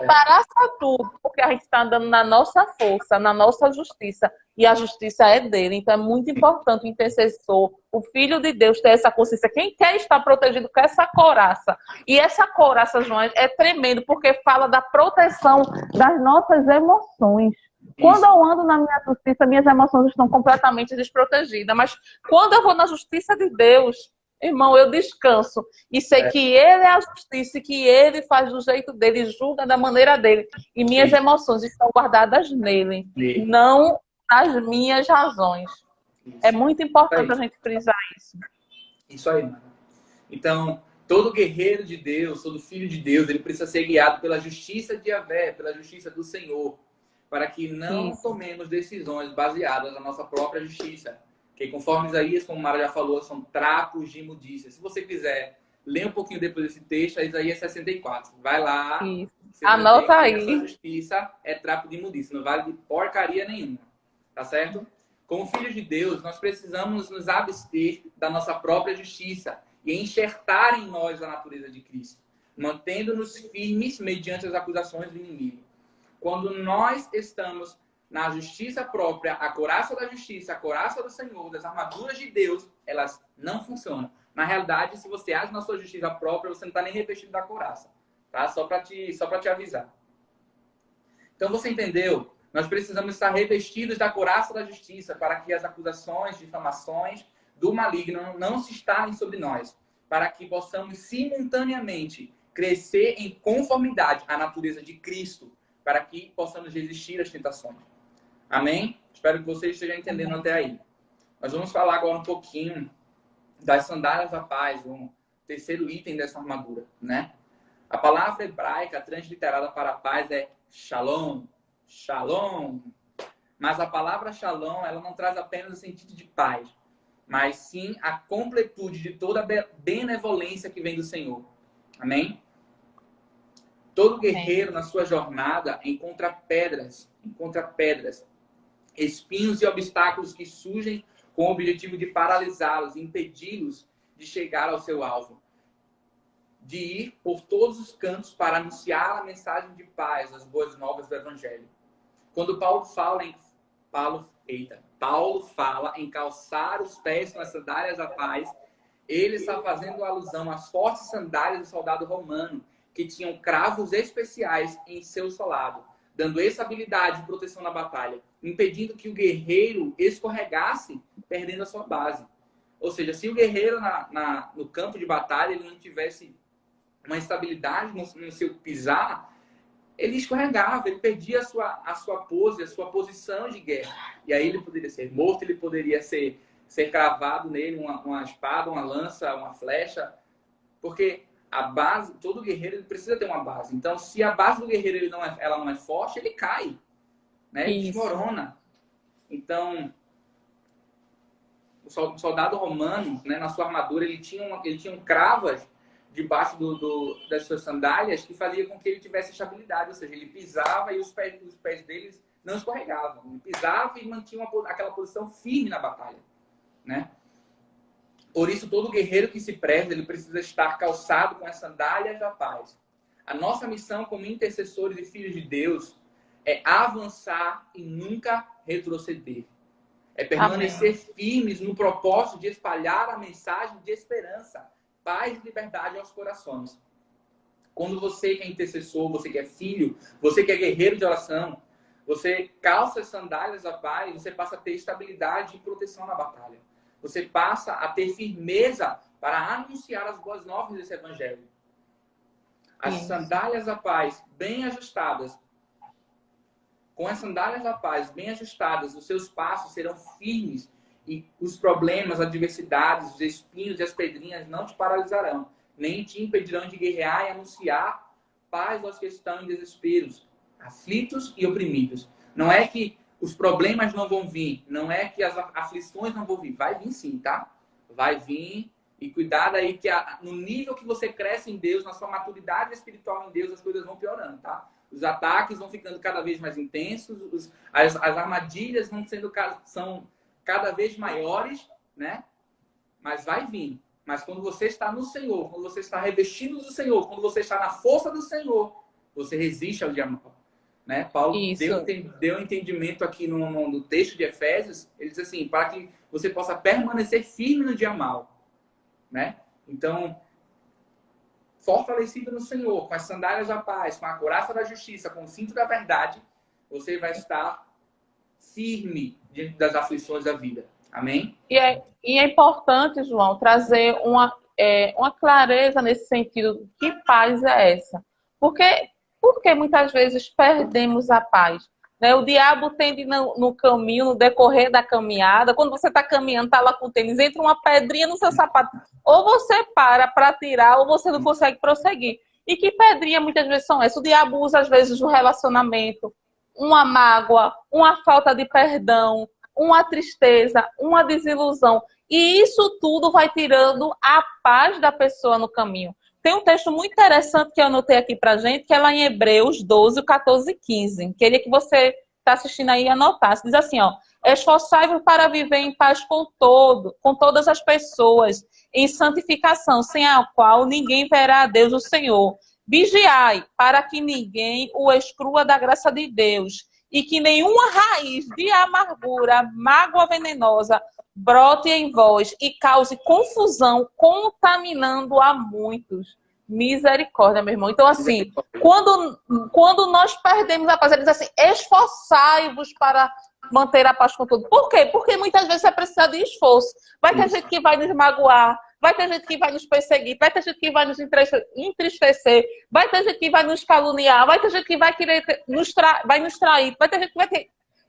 embaraça tudo, porque a gente está andando na nossa força, na nossa justiça, e a justiça é dele. Então é muito importante o intercessor, o Filho de Deus, ter essa consciência. Quem quer estar protegido com essa couraça? E essa couraça, João, é tremendo, porque fala da proteção das nossas emoções. Quando eu ando na minha justiça, minhas emoções estão completamente desprotegidas. Mas quando eu vou na justiça de Deus, irmão, eu descanso. E sei que Ele é a justiça e que Ele faz do jeito dele, julga da maneira dele. E minhas emoções estão guardadas nele, não nas minhas razões. É muito importante a gente frisar isso. Isso aí, mano. Então, todo guerreiro de Deus, todo filho de Deus, ele precisa ser guiado pela justiça de Yahvé, pela justiça do Senhor, para que não tomemos decisões baseadas na nossa própria justiça. Que conforme Isaías, como Mara já falou, são trapos de imundícia. Se você quiser ler um pouquinho depois desse texto, é Isaías 64. Vai lá. Anota aí. A sua justiça é trapo de imundícia, não vale de porcaria nenhuma. Tá certo? Como filhos de Deus, nós precisamos nos abster da nossa própria justiça e enxertar em nós a natureza de Cristo, mantendo-nos firmes mediante as acusações do inimigo. Quando nós estamos na justiça própria, a couraça da justiça, a couraça do Senhor, das armaduras de Deus, elas não funcionam. Na realidade, se você age na sua justiça própria, você não está nem revestido da couraça. Tá? Só para te avisar. Então, você entendeu? Nós precisamos estar revestidos da couraça da justiça para que as acusações, difamações do maligno não se instalem sobre nós. Para que possamos simultaneamente crescer em conformidade à natureza de Cristo. Para que possamos resistir às tentações. Amém? Espero que vocês estejam entendendo até aí. Nós vamos falar agora um pouquinho das sandálias da paz, um terceiro item dessa armadura, né? A palavra hebraica transliterada para paz é shalom. Shalom. Mas a palavra shalom, ela não traz apenas o sentido de paz, mas sim a completude de toda a benevolência que vem do Senhor. Amém? Todo guerreiro na sua jornada encontra pedras, espinhos e obstáculos que surgem com o objetivo de paralisá-los, impedi-los de chegar ao seu alvo. De ir por todos os cantos para anunciar a mensagem de paz, as boas novas do Evangelho. Quando Paulo fala em calçar os pés com as sandálias da paz, ele está fazendo alusão às fortes sandálias do soldado romano, que tinham cravos especiais em seu solado, dando estabilidade e proteção na batalha, impedindo que o guerreiro escorregasse, perdendo a sua base. Ou seja, se o guerreiro no campo de batalha ele não tivesse uma estabilidade no seu pisar, ele escorregava, ele perdia a sua pose, a sua posição de guerra. E aí ele poderia ser morto, ele poderia ser cravado nele uma espada, uma lança, uma flecha. Porque a base, todo guerreiro ele precisa ter uma base. Então, se a base do guerreiro ela não é forte, ele cai, né? Ele desmorona. Então, o soldado romano, né, na sua armadura, ele tinha cravas debaixo das suas sandálias que fazia com que ele tivesse estabilidade, ou seja, ele pisava e os pés deles não escorregavam. Ele pisava e mantinha aquela posição firme na batalha, né? Por isso, todo guerreiro que se preza, ele precisa estar calçado com as sandálias da paz. A nossa missão como intercessores e filhos de Deus é avançar e nunca retroceder. É permanecer firmes no propósito de espalhar a mensagem de esperança, paz e liberdade aos corações. Quando você que é intercessor, você que é filho, você que é guerreiro de oração, você calça as sandálias da paz, você passa a ter estabilidade e proteção na batalha. Você passa a ter firmeza para anunciar as boas novas desse evangelho. As sandálias da paz bem ajustadas, com as sandálias da paz bem ajustadas, os seus passos serão firmes E os problemas, as adversidades, os espinhos e as pedrinhas não te paralisarão, nem te impedirão de guerrear e anunciar paz aos que estão em desesperos, aflitos e oprimidos. Não é que os problemas não vão vir, não é que as aflições não vão vir. Vai vir sim, tá? Vai vir. E cuidado aí que no nível que você cresce em Deus, na sua maturidade espiritual em Deus, as coisas vão piorando, tá? Os ataques vão ficando cada vez mais intensos, as armadilhas são cada vez maiores, né? Mas vai vir. Mas quando você está no Senhor, quando você está revestido do Senhor, quando você está na força do Senhor, você resiste ao dia mal. Né? Paulo deu um entendimento aqui no texto de Efésios. Ele diz assim, para que você possa permanecer firme no dia mal. Né? Então, fortalecido no Senhor, com as sandálias da paz, com a couraça da justiça, com o cinto da verdade, você vai estar firme diante das aflições da vida. Amém? E é importante, João, trazer uma clareza nesse sentido. Que paz é essa? Porque muitas vezes perdemos a paz. Né? O diabo tende no caminho, no decorrer da caminhada, quando você está caminhando, está lá com o tênis, entra uma pedrinha no seu sapato. Ou você para tirar, ou você não consegue prosseguir. E que pedrinha muitas vezes são essas? O diabo usa, às vezes, no relacionamento, uma mágoa, uma falta de perdão, uma tristeza, uma desilusão. E isso tudo vai tirando a paz da pessoa no caminho. Tem um texto muito interessante que eu anotei aqui pra gente, que é lá em Hebreus 12, 14 e 15. Queria que você está assistindo aí e anotasse. Diz assim, ó: esforçai-vos para viver em paz com todas as pessoas, em santificação, sem a qual ninguém verá a Deus o Senhor. Vigiai, para que ninguém o exclua da graça de Deus, e que nenhuma raiz de amargura, mágoa venenosa, brote em vós e cause confusão, contaminando a muitos. Misericórdia, meu irmão. Então, assim, quando nós perdemos a paz, ele diz assim, esforçai-vos para manter a paz com tudo. Por quê? Porque muitas vezes você precisa de esforço. Vai ter gente que vai nos magoar, vai ter gente que vai nos perseguir, vai ter gente que vai nos entristecer, vai ter gente que vai nos caluniar, vai ter gente que vai querer vai nos trair, vai ter gente que vai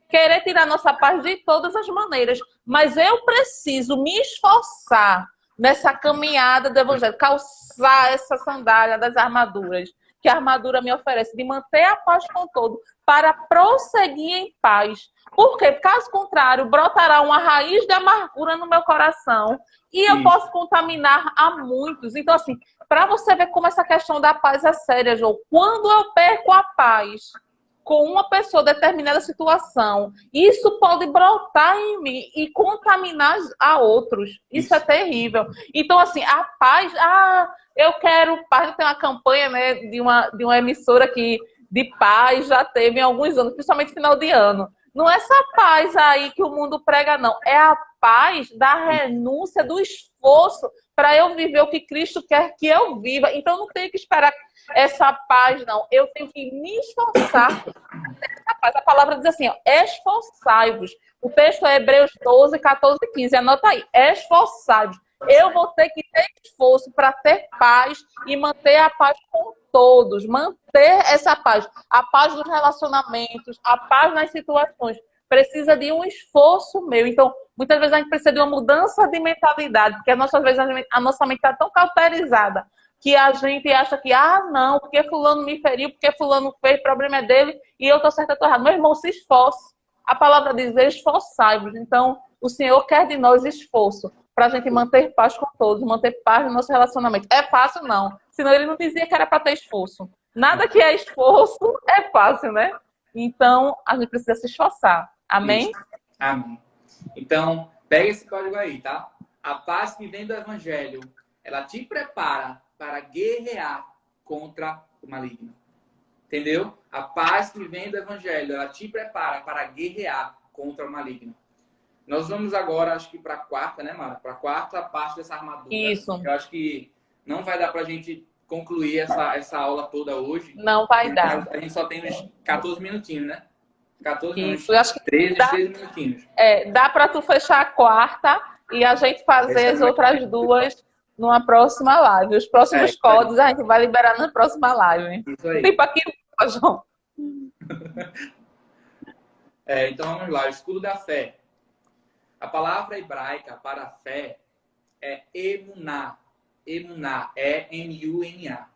querer tirar nossa paz de todas as maneiras. Mas eu preciso me esforçar nessa caminhada do Evangelho, calçar essa sandália das armaduras, que a armadura me oferece, de manter a paz com todo, para prosseguir em paz. Porque, caso contrário, brotará uma raiz de amargura no meu coração e eu posso contaminar a muitos. Então, assim, para você ver como essa questão da paz é séria, João, quando eu perco a paz com uma pessoa, determinada situação, isso pode brotar em mim e contaminar a outros. Isso é terrível. Então, assim, a paz... eu quero paz. Tem uma campanha, né, de uma emissora de paz já teve em alguns anos, principalmente no final de ano. Não é essa paz aí que o mundo prega, não. É a paz da renúncia, do esforço para eu viver o que Cristo quer que eu viva. Então, não tenho que esperar essa paz, não. Eu tenho que me esforçar para ter essa paz. A palavra diz assim, ó, esforçai-vos. O texto é Hebreus 12, 14 e 15. Anota aí, esforçai-vos. Eu vou ter que ter esforço para ter paz e manter a paz com todos. Manter essa paz. A paz nos relacionamentos, a paz nas situações. Precisa de um esforço meu. Então, muitas vezes a gente precisa de uma mudança de mentalidade, porque às vezes a nossa mente está tão cauterizada que a gente acha que, não, porque fulano me feriu, porque fulano fez, o problema é dele, e eu estou certo, eu estou errado. Meu irmão, se esforce. A palavra diz, esforçai-vos. Então, o Senhor quer de nós esforço para a gente manter paz com todos, manter paz no nosso relacionamento. É fácil, não. Senão ele não dizia que era para ter esforço. Nada que é esforço é fácil, né? Então, a gente precisa se esforçar. Amém? Isso. Amém. Então, pega esse código aí, tá? A paz que vem do Evangelho, ela te prepara para guerrear contra o maligno. Entendeu? A paz que vem do Evangelho, ela te prepara para guerrear contra o maligno. Nós vamos agora, acho que para a quarta, né, Mara? Para a quarta parte dessa armadura. Isso. Eu acho que não vai dar para a gente concluir essa aula toda hoje. Não vai dar. A gente só tem uns 14 minutinhos, né? 14 minutos. Acho que 13 minutinhos. Dá para tu fechar a quarta e a gente fazer as outras duas numa próxima live. Os próximos códigos a gente vai liberar na próxima live. Isso aí. Tipo aqui, João. Então vamos lá. O escudo da fé. A palavra hebraica para fé é emuná. Emuná, E-M-U-N-A,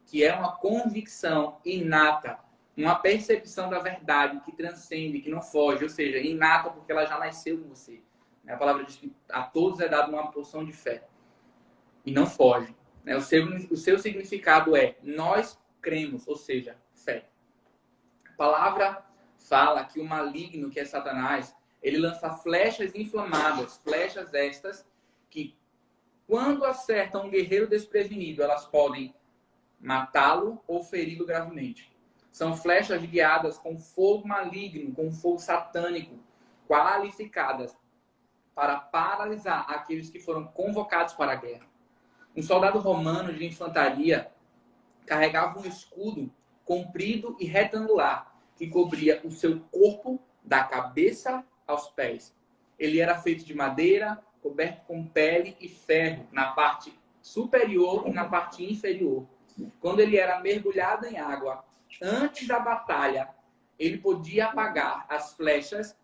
que é uma convicção inata, uma percepção da verdade que transcende, que não foge, ou seja, inata porque ela já nasceu com você. A palavra diz que a todos é dada uma porção de fé e não foge. O seu significado é nós cremos, ou seja, fé. A palavra fala que o maligno, que é Satanás, ele lança flechas inflamadas, flechas estas que, quando acertam um guerreiro desprevenido, elas podem matá-lo ou feri-lo gravemente. São flechas guiadas com fogo maligno, com fogo satânico, qualificadas para paralisar aqueles que foram convocados para a guerra. Um soldado romano de infantaria carregava um escudo comprido e retangular que cobria o seu corpo da cabeça aos pés. Ele era feito de madeira, coberto com pele e ferro na parte superior e na parte inferior. Quando ele era mergulhado em água, antes da batalha, ele podia apagar as flechas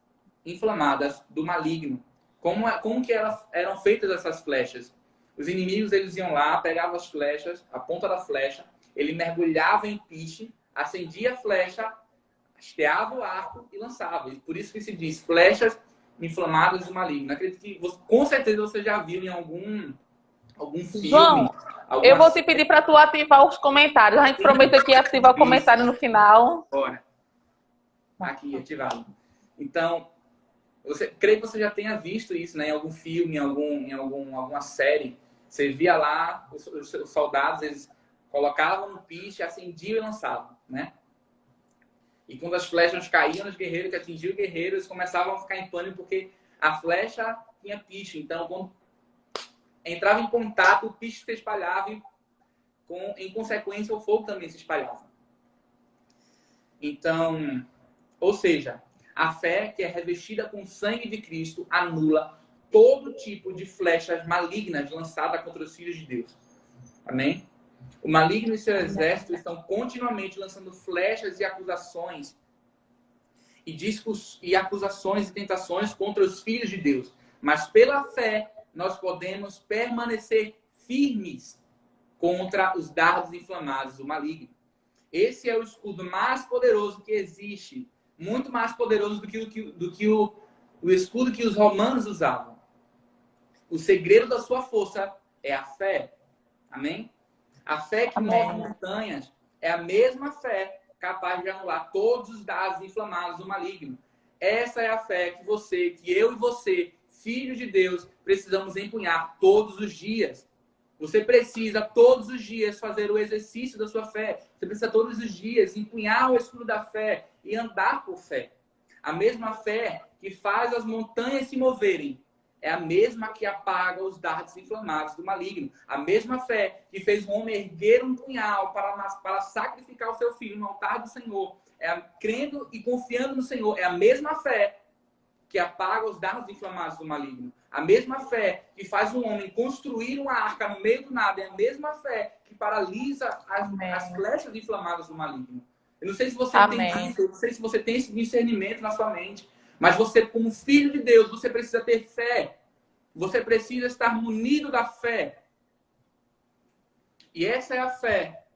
inflamadas do maligno. Como que eram feitas essas flechas? Os inimigos, eles iam lá, pegavam as flechas, a ponta da flecha, ele mergulhava em piche, acendia a flecha, hasteava o arco e lançava. E por isso que se diz flechas inflamadas do maligno. Acredito que com certeza você já viu em algum filme. João, eu vou te pedir para tu ativar os comentários. A gente prometeu que ia ativar o comentário no final. Bora. Aqui, ativado. Então, creio que você já tenha visto isso, né? Em algum filme, em alguma série. Você via lá os soldados, eles colocavam no piche, acendiam e lançavam, né? E quando as flechas caíam nos guerreiros, que atingiam o guerreiro, eles começavam a ficar em pânico porque a flecha tinha piche. Então, quando entrava em contato, o piche se espalhava e, em consequência, o fogo também se espalhava. Então, ou seja, a fé que é revestida com o sangue de Cristo anula todo tipo de flechas malignas lançadas contra os filhos de Deus. Amém? O maligno e seu exército estão continuamente lançando flechas e acusações e acusações e tentações contra os filhos de Deus. Mas pela fé, nós podemos permanecer firmes contra os dardos inflamados do maligno. Esse é o escudo mais poderoso que existe. Muito mais poderoso do que o escudo que os romanos usavam. O segredo da sua força é a fé. Amém? A fé que move montanhas é a mesma fé capaz de anular todos os dardos inflamados do maligno. Essa é a fé que eu e você, filhos de Deus, precisamos empunhar todos os dias. Você precisa todos os dias fazer o exercício da sua fé. Você precisa todos os dias empunhar o escudo da fé e andar por fé. A mesma fé que faz as montanhas se moverem é a mesma que apaga os dardos inflamados do maligno. A mesma fé que fez um homem erguer um punhal para sacrificar o seu filho no altar do Senhor, crendo e confiando no Senhor, é a mesma fé que apaga os dardos inflamados do maligno. A mesma fé que faz um homem construir uma arca no meio do nada, é a mesma fé que paralisa as flechas inflamadas do maligno. Eu não sei se você tem isso, eu não sei se você tem esse discernimento na sua mente, mas você, como filho de Deus, você precisa ter fé. Você precisa estar munido da fé. E essa é a fé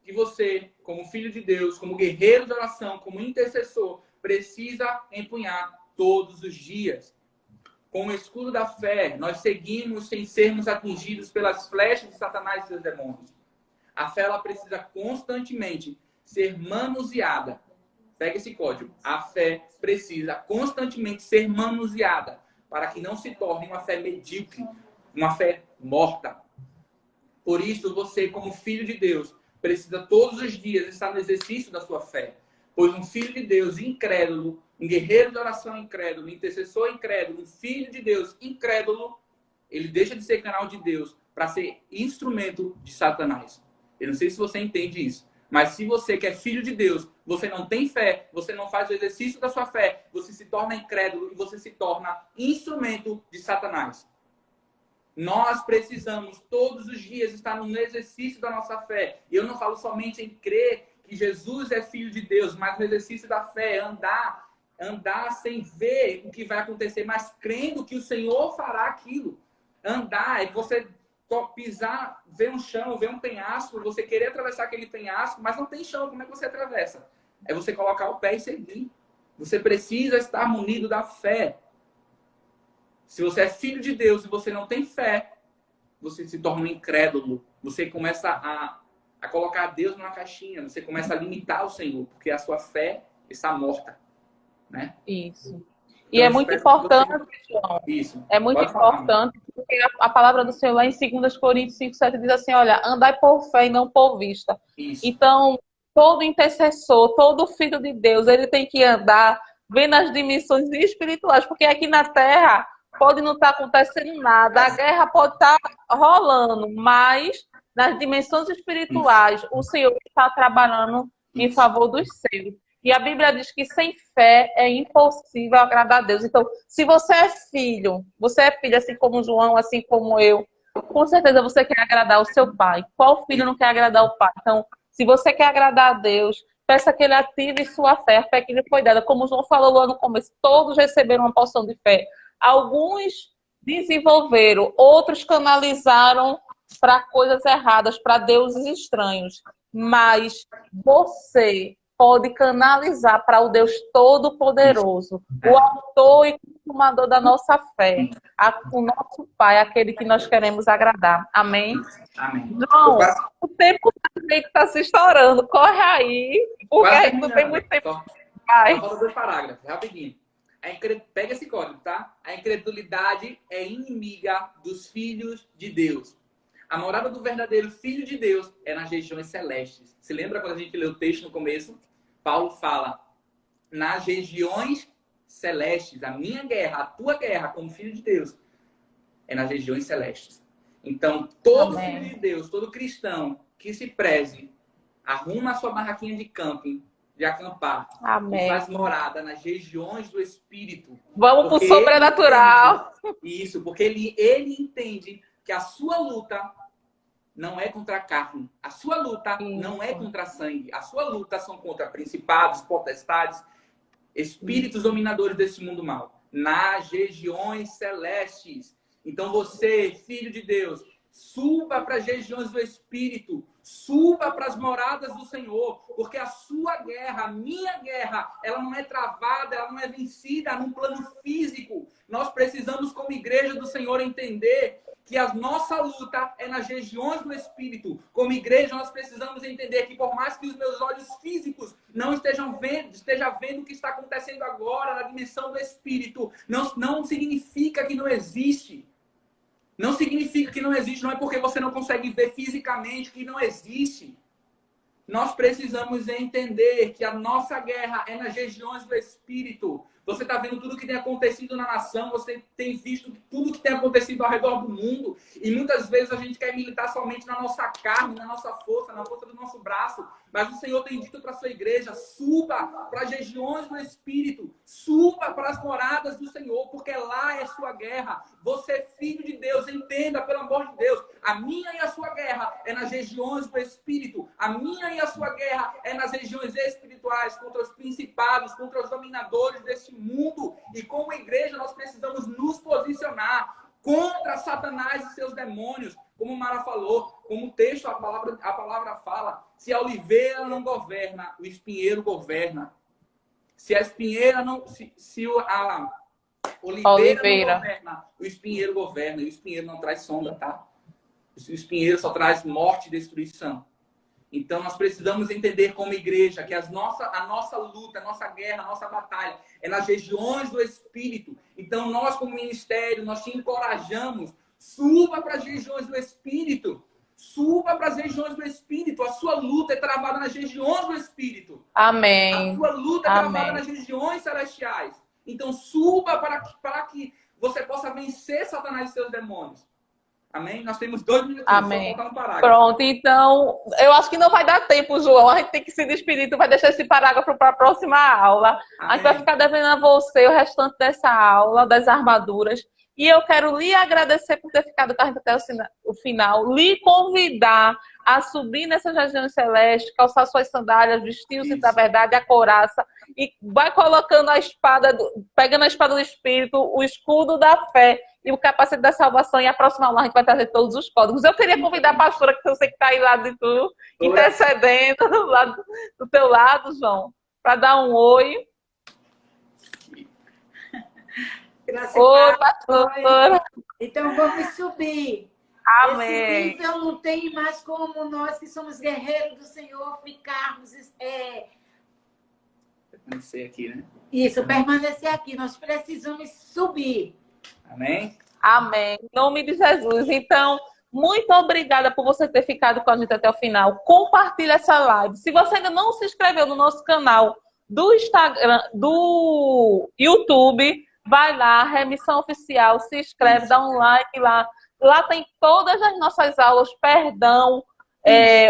que você, como filho de Deus, como guerreiro de oração, como intercessor, precisa empunhar todos os dias. Com o escudo da fé, nós seguimos sem sermos atingidos pelas flechas de Satanás e seus demônios. A fé, ela precisa constantemente ser manuseada. Pega esse código. A fé precisa constantemente ser manuseada para que não se torne uma fé medíocre, uma fé morta. Por isso, você, como filho de Deus, precisa todos os dias estar no exercício da sua fé. Pois um filho de Deus incrédulo, um guerreiro de oração incrédulo, um intercessor incrédulo, um filho de Deus incrédulo, ele deixa de ser canal de Deus para ser instrumento de Satanás. Eu não sei se você entende isso. Mas se você que é filho de Deus, você não tem fé, você não faz o exercício da sua fé, você se torna incrédulo e você se torna instrumento de Satanás. Nós precisamos todos os dias estar no exercício da nossa fé. E eu não falo somente em crer que Jesus é filho de Deus, mas no exercício da fé, andar Andar sem ver o que vai acontecer, mas crendo que o Senhor fará aquilo. Andar é você pisar, ver um chão, ver um penhasco, você querer atravessar aquele penhasco, mas não tem chão, como é que você atravessa? É você colocar o pé e seguir. Você precisa estar munido da fé. Se você é filho de Deus e você não tem fé, você se torna um incrédulo. Você começa a colocar Deus numa caixinha. Você começa a limitar o Senhor, porque a sua fé está morta. Né? Isso. E Então, é muito importante, João. Isso. É muito importante, porque a palavra do Senhor lá em 2 Coríntios 5:7 diz assim, olha, andai por fé e não por vista. Isso. Então, todo intercessor, todo filho de Deus, ele tem que andar vendo as dimensões espirituais, porque aqui na Terra pode não estar acontecendo nada, a guerra pode estar rolando, mas nas dimensões espirituais, o Senhor está trabalhando em favor dos seus. E a Bíblia diz que sem fé é impossível agradar a Deus. Então, se você é filho assim como João, assim como eu, com certeza você quer agradar o seu pai. Qual filho não quer agradar o pai? Então, se você quer agradar a Deus, peça que ele ative sua fé, a fé que lhe foi dada. Como o João falou lá no começo, todos receberam uma porção de fé. Alguns desenvolveram, outros canalizaram para coisas erradas, para deuses estranhos. Mas você pode canalizar para o Deus Todo-Poderoso, o autor e consumador da nossa fé, o nosso Pai, aquele que nós queremos agradar. Amém? Amém. João, o tempo está se estourando. Corre aí, porque a gente não tem muito tempo. Vai. Só falta 2 parágrafos, rapidinho. Pega esse código, tá? A incredulidade é inimiga dos filhos de Deus. A morada do verdadeiro filho de Deus é nas regiões celestes. Se lembra quando a gente leu o texto no começo? Paulo fala, nas regiões celestes, a minha guerra, a tua guerra como filho de Deus, é nas regiões celestes. Então, todo Amém. filho de Deus, todo cristão que se preze, arruma a sua barraquinha de camping, de acampar, Amém. E faz morada nas regiões do Espírito. Vamos pro sobrenatural. Isso, porque ele entende que a sua luta não é contra a carne. A sua luta não é contra a sangue. A sua luta são contra principados, potestades, espíritos dominadores desse mundo mal. Nas regiões celestes. Então você, filho de Deus, suba para as regiões do Espírito. Suba para as moradas do Senhor. Porque a sua guerra, a minha guerra, ela não é travada, ela não é vencida num plano físico. Nós precisamos, como igreja do Senhor, entender que a nossa luta é nas regiões do Espírito. Como igreja, nós precisamos entender que por mais que os meus olhos físicos não estejam vendo o que está acontecendo agora na dimensão do Espírito, não significa que não existe. Não significa que não existe, não é porque você não consegue ver fisicamente que não existe. Nós precisamos entender que a nossa guerra é nas regiões do Espírito. Você está vendo tudo que tem acontecido na nação, você tem visto tudo que tem acontecido ao redor do mundo. E muitas vezes a gente quer militar somente na nossa carne, na nossa força, na força do nosso braço. Mas o Senhor tem dito para a sua igreja, suba para as regiões do Espírito. Suba para as moradas do Senhor, porque lá é sua guerra. Você é filho de Deus, entenda, pelo amor de Deus. A minha e a sua guerra é nas regiões do Espírito. A minha e a sua guerra é nas regiões espirituais, contra os principados, contra os dominadores deste mundo. E como igreja nós precisamos nos posicionar contra Satanás e seus demônios, como Mara falou, como o texto, a palavra fala, se a oliveira não governa, o espinheiro governa. Se a espinheira não, se a oliveira não governa, o espinheiro governa, e o espinheiro não traz sombra, tá? O espinheiro só traz morte e destruição. Então, nós precisamos entender como igreja que a nossa luta, a nossa guerra, a nossa batalha é nas regiões do Espírito. Então, nós como ministério, nós te encorajamos, suba para as regiões do Espírito. Suba para as regiões do Espírito. A sua luta é travada nas regiões do Espírito. Amém. A sua luta é travada nas regiões celestiais. Então, suba para que você possa vencer Satanás e seus demônios. Amém? Nós temos 2 minutos. Amém. Só falta um parágrafo. Pronto, então, eu acho que não vai dar tempo, João. A gente tem que se despedir. Tu vai deixar esse parágrafo para a próxima aula. Amém. A gente vai ficar devendo a você o restante dessa aula, das armaduras. E eu quero lhe agradecer por ter ficado com a gente até o final. Lhe convidar a subir nessas regiões celestes, calçar suas sandálias, vestir-se da verdade, a couraça e vai colocando a espada, pegando a espada do Espírito, o escudo da fé e o capacete da salvação, e a próxima aula a gente vai trazer todos os códigos. Eu queria convidar a pastora, que eu sei que está aí lá de tu, intercedendo do teu lado, João, para dar um oi. Oi, pastora. Então vamos subir. Amém. Esse nível não tem mais como nós que somos guerreiros do Senhor ficarmos... Permanecer aqui, né? Isso, permanecer aqui. Nós precisamos subir. Amém? Amém. Em nome de Jesus. Então, muito obrigada por você ter ficado com a gente até o final. Compartilha essa live. Se você ainda não se inscreveu no nosso canal do Instagram, do YouTube, vai lá, Remissão Oficial, se inscreve, dá um like lá. Lá tem todas as nossas aulas, perdão,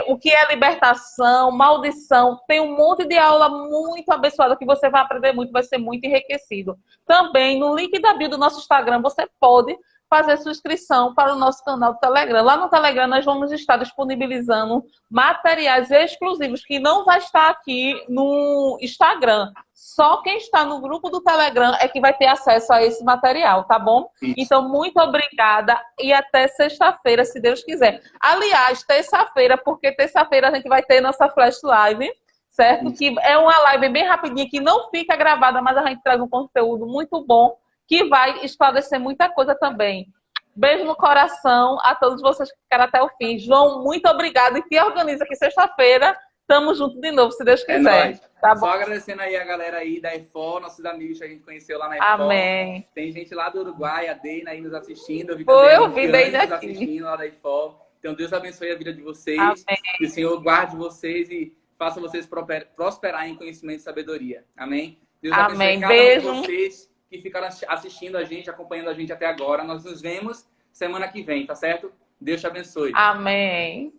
o que é libertação, maldição. Tem um monte de aula muito abençoada que você vai aprender muito, vai ser muito enriquecido. Também, no link da bio do nosso Instagram, você pode fazer sua inscrição para o nosso canal do Telegram. Lá no Telegram nós vamos estar disponibilizando materiais exclusivos que não vai estar aqui no Instagram. Só quem está no grupo do Telegram é que vai ter acesso a esse material, tá bom? Isso. Então, muito obrigada e até sexta-feira, se Deus quiser. Aliás, terça-feira, porque terça-feira a gente vai ter nossa Flash Live, certo? Isso. Que é uma live bem rapidinha, que não fica gravada, mas a gente traz um conteúdo muito bom, que vai esclarecer muita coisa também. Beijo no coração a todos vocês que ficaram até o fim. João, muito obrigada. E te organiza que sexta-feira estamos juntos de novo, se Deus quiser. Tá bom? Só agradecendo aí a galera aí da EFO, nossos amigos que a gente conheceu lá na EFO. Amém. Tem gente lá do Uruguai, a Deina aí nos assistindo. Eu vi Deina nos assistindo lá da EFO. Então Deus abençoe a vida de vocês. Amém. Que o Senhor guarde vocês e faça vocês prosperar em conhecimento e sabedoria. Amém? Deus abençoe cada um de vocês que ficaram assistindo a gente, acompanhando a gente até agora. Nós nos vemos semana que vem, tá certo? Deus te abençoe. Amém.